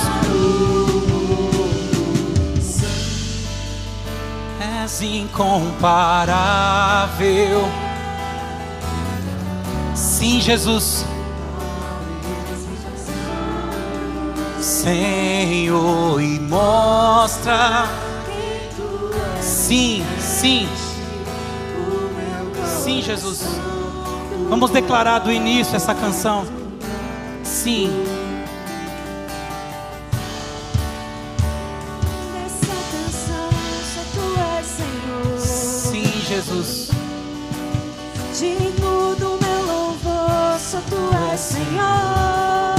és incomparável. Sim, Jesus, Senhor, e mostra. quem tu és. Sim, sim, sim, Jesus. Vamos declarar do início essa canção. Sim, Nessa canção, só tu és Senhor. sim, Jesus. Digno do meu louvor, só tu és Senhor.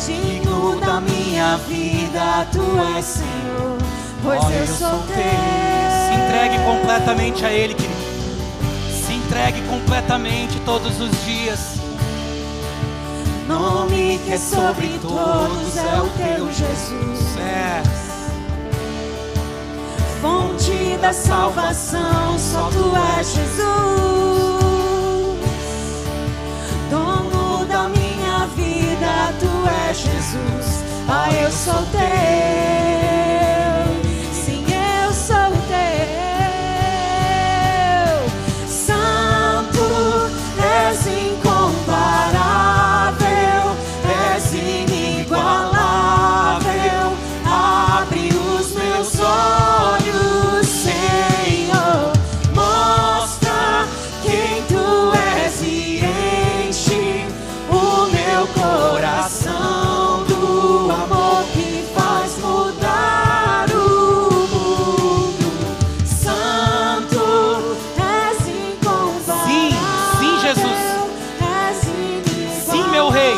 Digno da minha vida, tu és Senhor. Pois Olha, eu sou Se teu. entregue completamente a Ele, querido. Se entregue completamente todos os dias. Nome que é sobre todos é o teu Jesus. É. Fonte da salvação, só tu és Jesus. Dono da minha vida, tu és Jesus. Ah, eu sou teu. Sim, eu sou teu. Santo, és incomparável, és inigualável. Abre os meus olhos, Senhor. Mostra quem tu és e enche o meu coração do amor que faz mudar o mundo. Santo, és incomparável. Sim, sim, Jesus. És inigualável. Sim, meu Rei.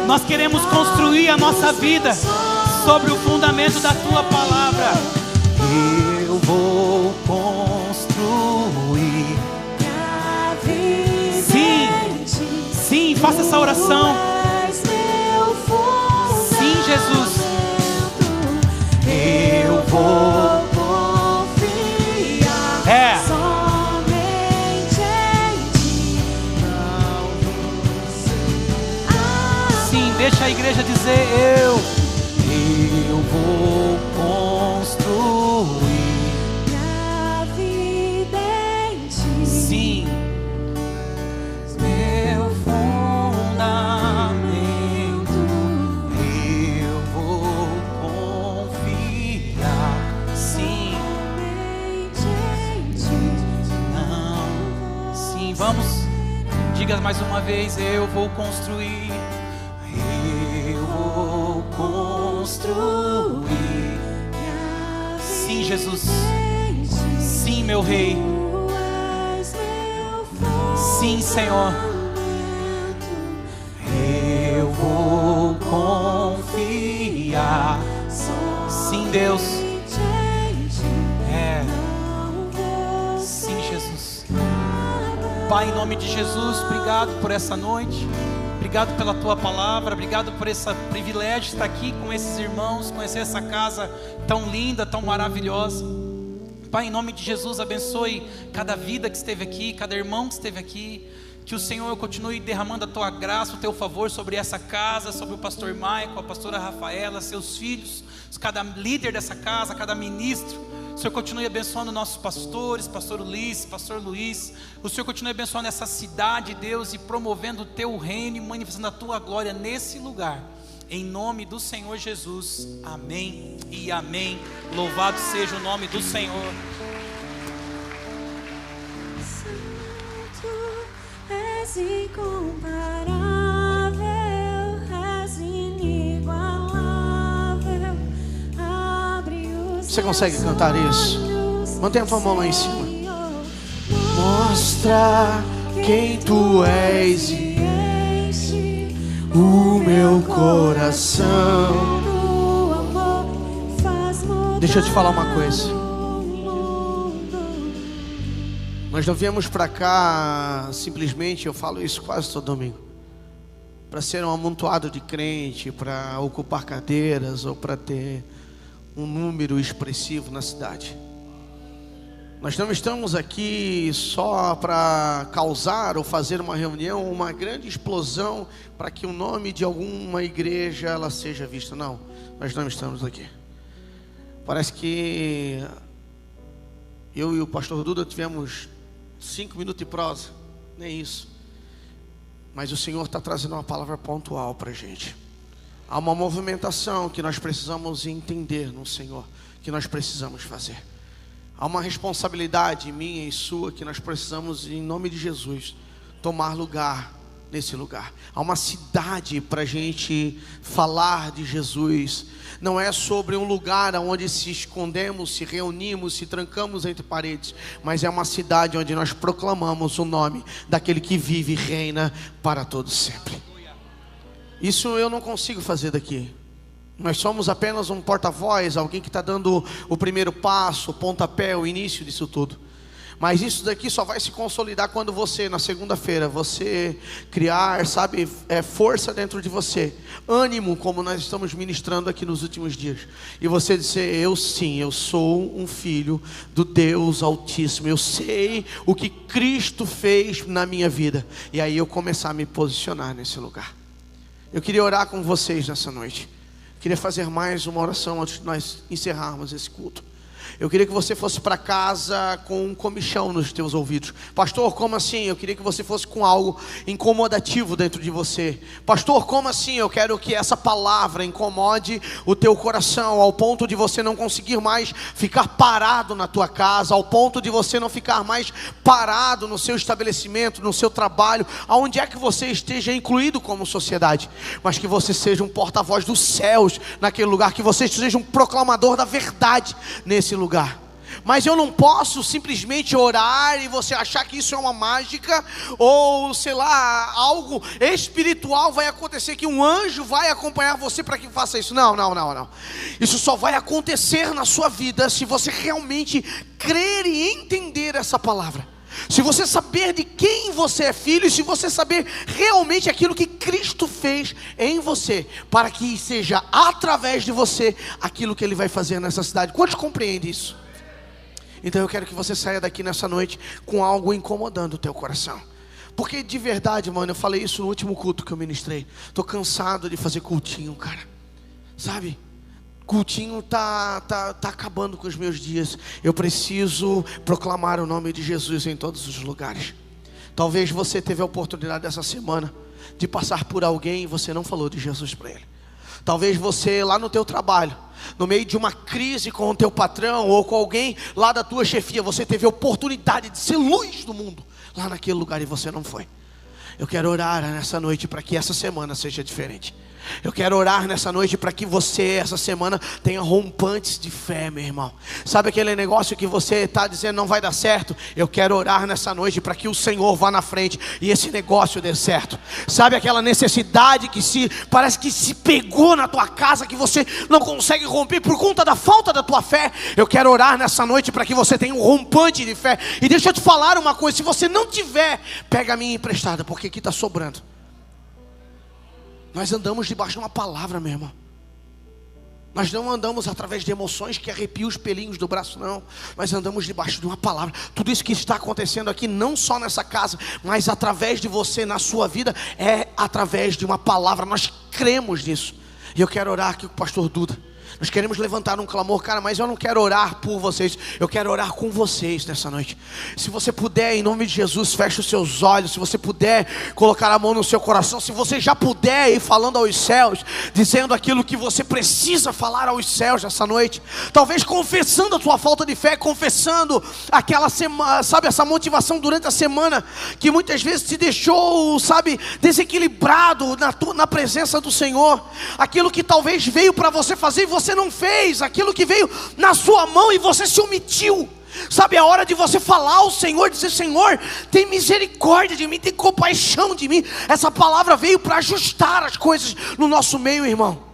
Nós queremos construir a nossa vida sobre o fundamento da tua palavra. Eu vou construir. Sim, sim, faça essa oração. Sim, Jesus. Eu vou. confiar É. somente em ti. Sim, deixa a igreja dizer eu vou construir. Minha vida em ti. Sim, meu fundamento, eu vou confiar. Sim, Somente em ti. não, sim, vamos. Diga mais uma vez, eu vou construir. Eu vou construir. Sim, Jesus. Sim, meu Rei. Sim, Senhor. Eu vou confiar. Sim, Deus. É. Sim, Jesus. Pai, em nome de Jesus, obrigado por essa noite. Obrigado pela tua palavra. Obrigado por esse privilégio de estar aqui com esses irmãos, conhecer essa casa tão linda, tão maravilhosa. Pai, em nome de Jesus, abençoe cada vida que esteve aqui, cada irmão que esteve aqui. Que o Senhor continue derramando a tua graça, o teu favor sobre essa casa, sobre o pastor Michael, a pastora Rafaela, seus filhos, cada líder dessa casa, cada ministro. O Senhor continue abençoando nossos pastores, pastor Ulisses, pastor Luiz. O Senhor continue abençoando essa cidade, Deus, e promovendo o teu reino e manifestando a tua glória nesse lugar. Em nome do Senhor Jesus, amém e amém. Louvado seja o nome do Senhor. És incomparável, és inigualável. Abre os Você consegue meus cantar isso? olhos, Mantenha a tua mão lá em cima. Senhor. Mostra quem tu és e enche o meu coração. do amor, faz mudar Deixa eu te falar uma coisa. o mundo. Nós não viemos para cá simplesmente, eu falo isso quase todo domingo, para ser um amontoado de crente, para ocupar cadeiras ou para ter um número expressivo na cidade. Nós não estamos aqui só para causar ou fazer uma reunião, uma grande explosão para que o nome de alguma igreja ela seja vista. Não, nós não estamos aqui. Parece que eu e o pastor Duda tivemos 5 minutos de prosa, nem isso. Mas o Senhor está trazendo uma palavra pontual para a gente. Há uma movimentação que nós precisamos entender no Senhor, que nós precisamos fazer. Há uma responsabilidade minha e sua que nós precisamos, em nome de Jesus, tomar lugar nesse lugar. Há uma cidade para a gente falar de Jesus. Não é sobre um lugar onde se escondemos, se reunimos, se trancamos entre paredes, mas é uma cidade onde nós proclamamos o nome daquele que vive e reina para todos sempre. Isso eu não consigo fazer daqui. Nós somos apenas um porta-voz, alguém que está dando o primeiro passo, o pontapé, o início disso tudo. Mas isso daqui só vai se consolidar quando você, na segunda-feira, você criar, sabe, força dentro de você, ânimo, como nós estamos ministrando aqui nos últimos dias. E você dizer, eu sim, eu sou um filho do Deus Altíssimo. Eu sei o que Cristo fez na minha vida. E aí eu começar a me posicionar nesse lugar. Eu queria orar com vocês nessa noite. Queria fazer mais uma oração antes de nós encerrarmos esse culto. Eu queria que você fosse para casa com um comichão nos teus ouvidos. Pastor, como assim? Eu queria que você fosse com algo incomodativo dentro de você. Pastor, como assim? Eu quero que essa palavra incomode o teu coração, ao ponto de você não conseguir mais ficar parado na tua casa, ao ponto de você não ficar mais parado no seu estabelecimento, no seu trabalho, aonde é que você esteja incluído como sociedade, mas que você seja um porta-voz dos céus naquele lugar, que você seja um proclamador da verdade nesse lugar. Mas eu não posso simplesmente orar e você achar que isso é uma mágica, ou sei lá, algo espiritual vai acontecer, que um anjo vai acompanhar você para que faça isso. Não. Isso só vai acontecer na sua vida se você realmente crer e entender essa palavra. Se você saber de quem você é filho, e se você saber realmente aquilo que Cristo fez em você, para que seja através de você aquilo que Ele vai fazer nessa cidade. Quantos compreendem isso? Então eu quero que você saia daqui nessa noite com algo incomodando o teu coração. Porque de verdade, mano, eu falei isso no último culto que eu ministrei. Tô cansado de fazer cultinho, cara. Sabe? Cultinho tá acabando com os meus dias. Eu preciso proclamar o nome de Jesus em todos os lugares. Talvez você teve a oportunidade essa semana de passar por alguém e você não falou de Jesus para ele. Talvez você lá no teu trabalho, no meio de uma crise com o teu patrão ou com alguém lá da tua chefia, você teve a oportunidade de ser luz do mundo lá naquele lugar e você não foi. Eu quero orar nessa noite para que essa semana seja diferente. Eu quero orar nessa noite para que você, essa semana, tenha rompantes de fé, meu irmão. Sabe aquele negócio que você está dizendo não vai dar certo? Eu quero orar nessa noite para que o Senhor vá na frente e esse negócio dê certo. Sabe aquela necessidade que parece que se pegou na tua casa, que você não consegue romper por conta da falta da tua fé? Eu quero orar nessa noite para que você tenha um rompante de fé. E deixa eu te falar uma coisa, se você não tiver, pega a minha emprestada, porque aqui está sobrando. Nós andamos debaixo de uma palavra, meu irmão. Nós não andamos através de emoções que arrepiam os pelinhos do braço, não. Nós andamos debaixo de uma palavra. Tudo isso que está acontecendo aqui, não só nessa casa, mas através de você, na sua vida, é através de uma palavra. Nós cremos nisso. E eu quero orar aqui com o pastor Duda. Nós queremos levantar um clamor, cara, mas eu não quero orar por vocês, eu quero orar com vocês nessa noite. Se você puder, em nome de Jesus, feche os seus olhos. Se você puder colocar a mão no seu coração, se você já puder ir falando aos céus, dizendo aquilo que você precisa falar aos céus nessa noite, talvez confessando a tua falta de fé, confessando aquela semana, sabe, essa motivação durante a semana, que muitas vezes te deixou, sabe, desequilibrado na presença do Senhor. Aquilo que talvez veio para você fazer e você não fez, aquilo que veio na sua mão e você se omitiu. Sabe, é a hora de você falar ao Senhor, dizer: Senhor, tem misericórdia de mim, tem compaixão de mim. Essa palavra veio para ajustar as coisas no nosso meio, irmão.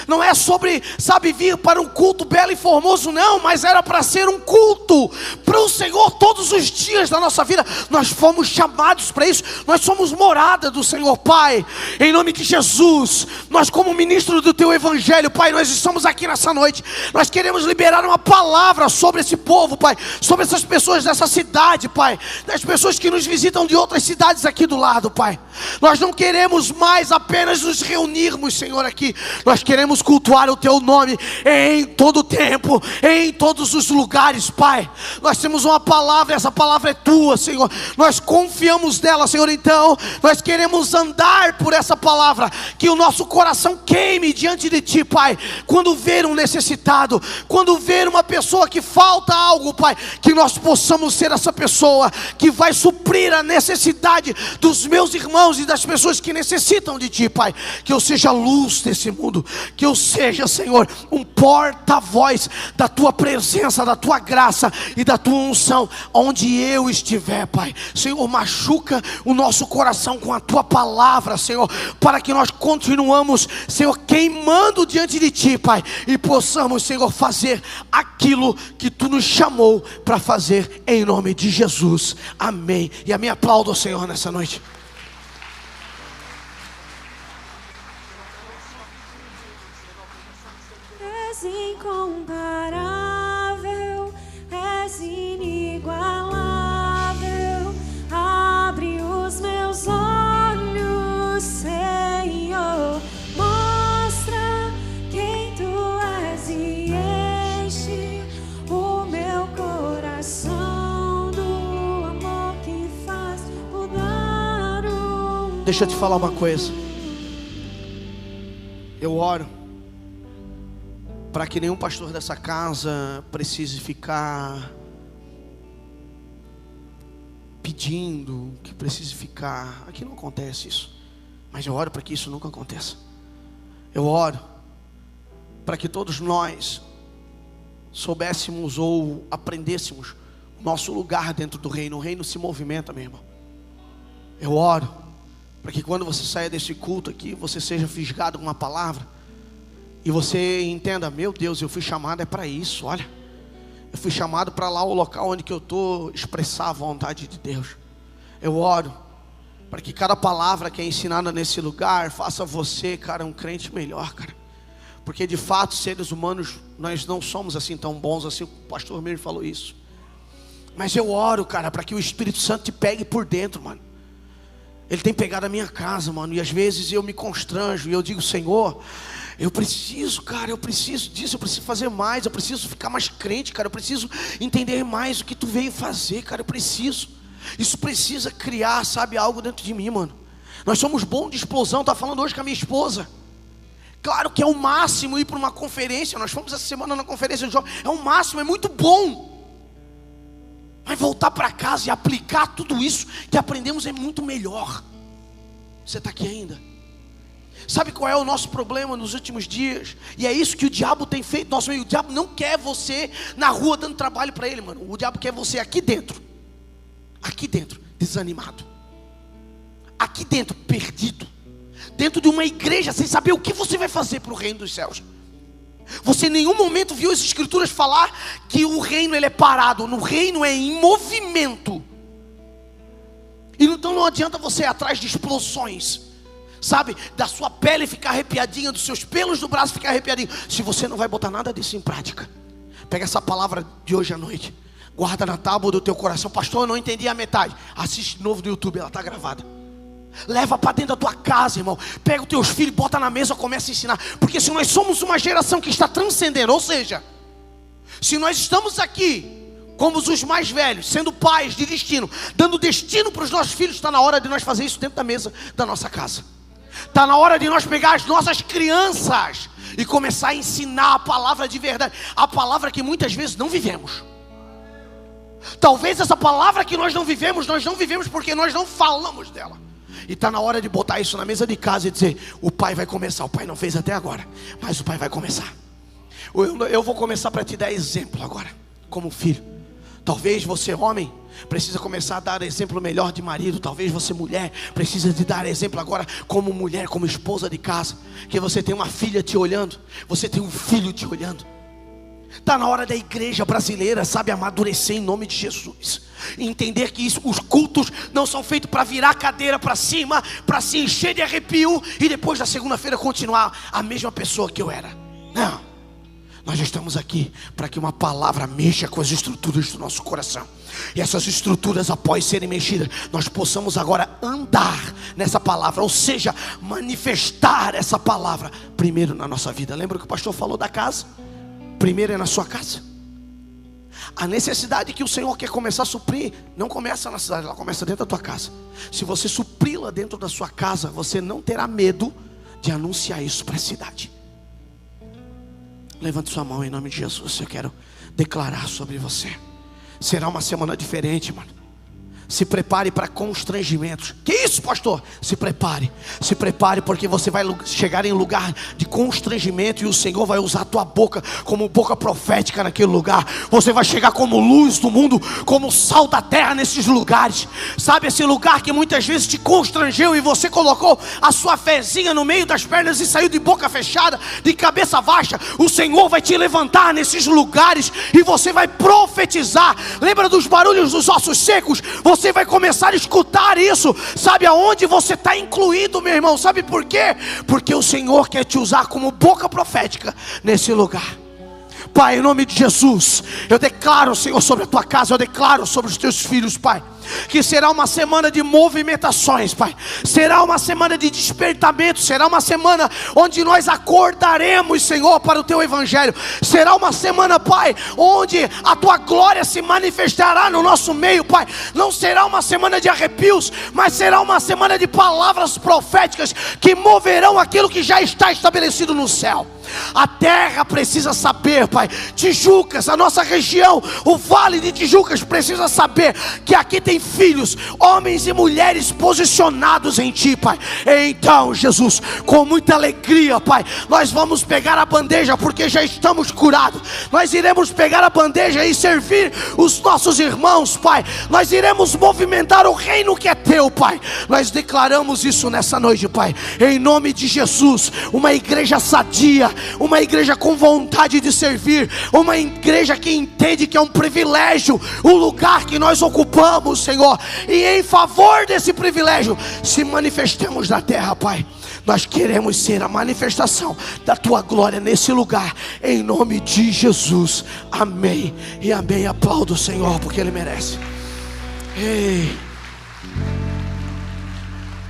Não é sobre, sabe, vir para um culto belo e formoso, não, mas era para ser um culto para o Senhor todos os dias da nossa vida. Nós fomos chamados para isso, nós somos morada do Senhor. Pai, em nome de Jesus, nós como ministro do Teu Evangelho, Pai, nós estamos aqui nessa noite, nós queremos liberar uma palavra sobre esse povo, Pai, sobre essas pessoas dessa cidade, Pai, das pessoas que nos visitam de outras cidades aqui do lado, Pai. Nós não queremos mais apenas nos reunirmos, Senhor, aqui, nós queremos cultuar o Teu nome em todo o tempo, em todos os lugares, Pai. Nós temos uma palavra, essa palavra é Tua, Senhor, nós confiamos nela, Senhor. Então nós queremos andar por essa palavra, que o nosso coração queime diante de Ti, Pai, quando ver um necessitado, quando ver uma pessoa que falta algo, Pai, que nós possamos ser essa pessoa que vai suprir a necessidade dos meus irmãos e das pessoas que necessitam de Ti, Pai. Que eu seja luz desse mundo, que eu seja, Senhor, um porta-voz da Tua presença, da Tua graça e da Tua unção, onde eu estiver, Pai. Senhor, machuca o nosso coração com a Tua palavra, Senhor, para que nós continuamos, Senhor, queimando diante de Ti, Pai, e possamos, Senhor, fazer aquilo que Tu nos chamou para fazer, em nome de Jesus, amém. E a minha aplaudo ao Senhor nessa noite. És incomparável, és inigualável. Abre os meus olhos, Senhor, mostra quem Tu és e enche o meu coração do amor que faz mudar o mundo. Deixa eu te falar uma coisa. Eu oro para que nenhum pastor dessa casa precise ficar pedindo, que precise ficar. Aqui não acontece isso, mas eu oro para que isso nunca aconteça. Eu oro para que todos nós soubéssemos ou aprendêssemos o nosso lugar dentro do reino. O reino se movimenta, meu irmão. Eu oro para que quando você saia desse culto aqui, você seja fisgado com uma palavra e você entenda: meu Deus, eu fui chamado é para isso. Olha, eu fui chamado para lá, o local onde que eu estou, expressar a vontade de Deus. Eu oro para que cada palavra que é ensinada nesse lugar faça você, cara, um crente melhor, cara. Porque de fato, seres humanos, nós não somos assim tão bons assim. O pastor mesmo falou isso. Mas eu oro, cara, para que o Espírito Santo te pegue por dentro, mano. Ele tem pegado a minha casa, mano, e às vezes eu me constranjo e eu digo: Senhor, eu preciso, cara, eu preciso disso, eu preciso fazer mais, eu preciso ficar mais crente, cara, eu preciso entender mais o que Tu veio fazer, cara, eu preciso. Isso precisa criar, sabe, algo dentro de mim, mano. Nós somos bons de explosão. Estava falando hoje com a minha esposa. Claro que é o máximo ir para uma conferência. Nós fomos essa semana na conferência de jovens. É o máximo, é muito bom. Mas voltar para casa e aplicar tudo isso que aprendemos é muito melhor. Você está aqui ainda? Sabe qual é o nosso problema nos últimos dias? E é isso que o diabo tem feito, nosso meio. O diabo não quer você na rua dando trabalho para ele, mano. O diabo quer você aqui dentro, desanimado, aqui dentro, perdido, dentro de uma igreja, sem saber o que você vai fazer para o reino dos céus. Você em nenhum momento viu as escrituras falar que o reino ele é parado. No reino é em movimento. E então não adianta você ir atrás de explosões, sabe, da sua pele ficar arrepiadinha, dos seus pelos do braço ficar arrepiadinho, se você não vai botar nada disso em prática. Pega essa palavra de hoje à noite, guarda na tábua do teu coração. Pastor, eu não entendi a metade. Assiste de novo no YouTube, ela está gravada. Leva para dentro da tua casa, irmão. Pega os teus filhos, bota na mesa, começa a ensinar. Porque se nós somos uma geração que está transcendendo, ou seja, se nós estamos aqui como os mais velhos, sendo pais de destino, dando destino para os nossos filhos, está na hora de nós fazer isso dentro da mesa da nossa casa. Está na hora de nós pegar as nossas crianças e começar a ensinar a palavra de verdade, a palavra que muitas vezes não vivemos. Talvez essa palavra que nós não vivemos porque nós não falamos dela. E está na hora de botar isso na mesa de casa e dizer: o pai vai começar. O pai não fez até agora, mas o pai vai começar. Eu vou começar para te dar exemplo agora, como filho. Talvez você, homem, precisa começar a dar exemplo melhor de marido. Talvez você, mulher, precisa de dar exemplo agora como mulher, como esposa de casa. Que você tem uma filha te olhando, você tem um filho te olhando. Está na hora da igreja brasileira, sabe, amadurecer em nome de Jesus. Entender que os cultos não são feitos para virar a cadeira para cima, para se encher de arrepio e depois da segunda-feira continuar a mesma pessoa que eu era. Não, nós estamos aqui para que uma palavra mexa com as estruturas do nosso coração. E essas estruturas, após serem mexidas, nós possamos agora andar nessa palavra. Ou seja, manifestar essa palavra primeiro na nossa vida. Lembra que o pastor falou da casa? Primeiro é na sua casa. A necessidade que o Senhor quer começar a suprir não começa na cidade, ela começa dentro da tua casa. Se você supri-la dentro da sua casa, você não terá medo de anunciar isso para a cidade. Levante sua mão em nome de Jesus. Eu quero declarar sobre você. Será uma semana diferente, mano. Se prepare para constrangimentos. Que isso, pastor? Se prepare porque você vai chegar em lugar de constrangimento e o Senhor vai usar a tua boca como boca profética naquele lugar. Você vai chegar como luz do mundo, como sal da terra nesses lugares. Sabe esse lugar que muitas vezes te constrangeu e você colocou a sua fezinha no meio das pernas e saiu de boca fechada, de cabeça baixa? O Senhor vai te levantar nesses lugares e você vai profetizar. Lembra dos barulhos dos ossos secos? Você vai começar a escutar isso. Sabe aonde você está incluído, meu irmão? Sabe por quê? Porque o Senhor quer te usar como boca profética nesse lugar. Pai, em nome de Jesus, eu declaro, Senhor, sobre a tua casa, eu declaro sobre os teus filhos, Pai, que será uma semana de movimentações, Pai. Será uma semana de despertamento. Será uma semana onde nós acordaremos, Senhor, para o teu evangelho. Será uma semana, Pai, onde a tua glória se manifestará no nosso meio, Pai. Não será uma semana de arrepios, mas será uma semana de palavras proféticas que moverão aquilo que já está estabelecido no céu. A terra precisa saber, Pai. Tijucas, a nossa região, o vale de Tijucas precisa saber que aqui tem filhos, homens e mulheres posicionados em Ti, Pai. Então, Jesus, com muita alegria, Pai, nós vamos pegar a bandeja, porque já estamos curados. Nós iremos pegar a bandeja e servir os nossos irmãos, Pai. Nós iremos movimentar o reino que é Teu, Pai. Nós declaramos isso nessa noite, Pai, em nome de Jesus. Uma igreja sadia, uma igreja com vontade de servir, uma igreja que entende que é um privilégio o lugar que nós ocupamos, Senhor, e em favor desse privilégio se manifestemos na terra, Pai. Nós queremos ser a manifestação da Tua glória nesse lugar, em nome de Jesus, amém e amém. Aplauda o Senhor porque Ele merece. Ei.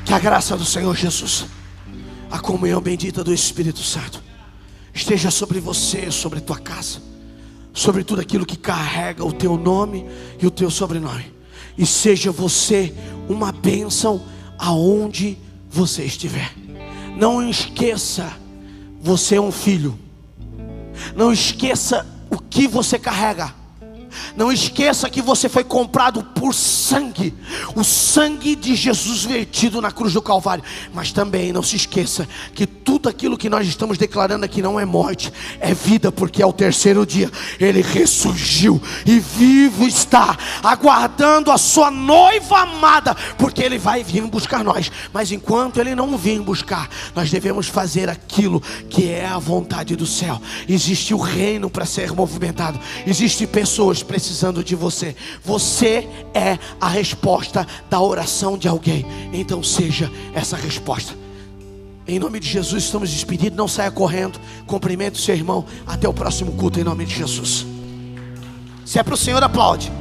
Que a graça do Senhor Jesus, a comunhão bendita do Espírito Santo esteja sobre você, sobre a tua casa, sobre tudo aquilo que carrega o teu nome e o teu sobrenome. E seja você uma bênção aonde você estiver. Não esqueça, você é um filho. Não esqueça o que você carrega. Não esqueça que você foi comprado por sangue, o sangue de Jesus vertido na cruz do Calvário. Mas também não se esqueça que tudo aquilo que nós estamos declarando aqui não é morte, é vida, porque ao terceiro dia Ele ressurgiu e vivo está, aguardando a sua noiva amada, porque Ele vai vir buscar nós. Mas enquanto Ele não vir buscar, nós devemos fazer aquilo que é a vontade do céu. Existe o reino para ser movimentado, existem pessoas precisando de você. Você é a resposta da oração de alguém. Então seja essa resposta. Em nome de Jesus estamos despedidos. Não saia correndo. Cumprimente o seu irmão. Até o próximo culto em nome de Jesus. Se é para o Senhor, aplaude.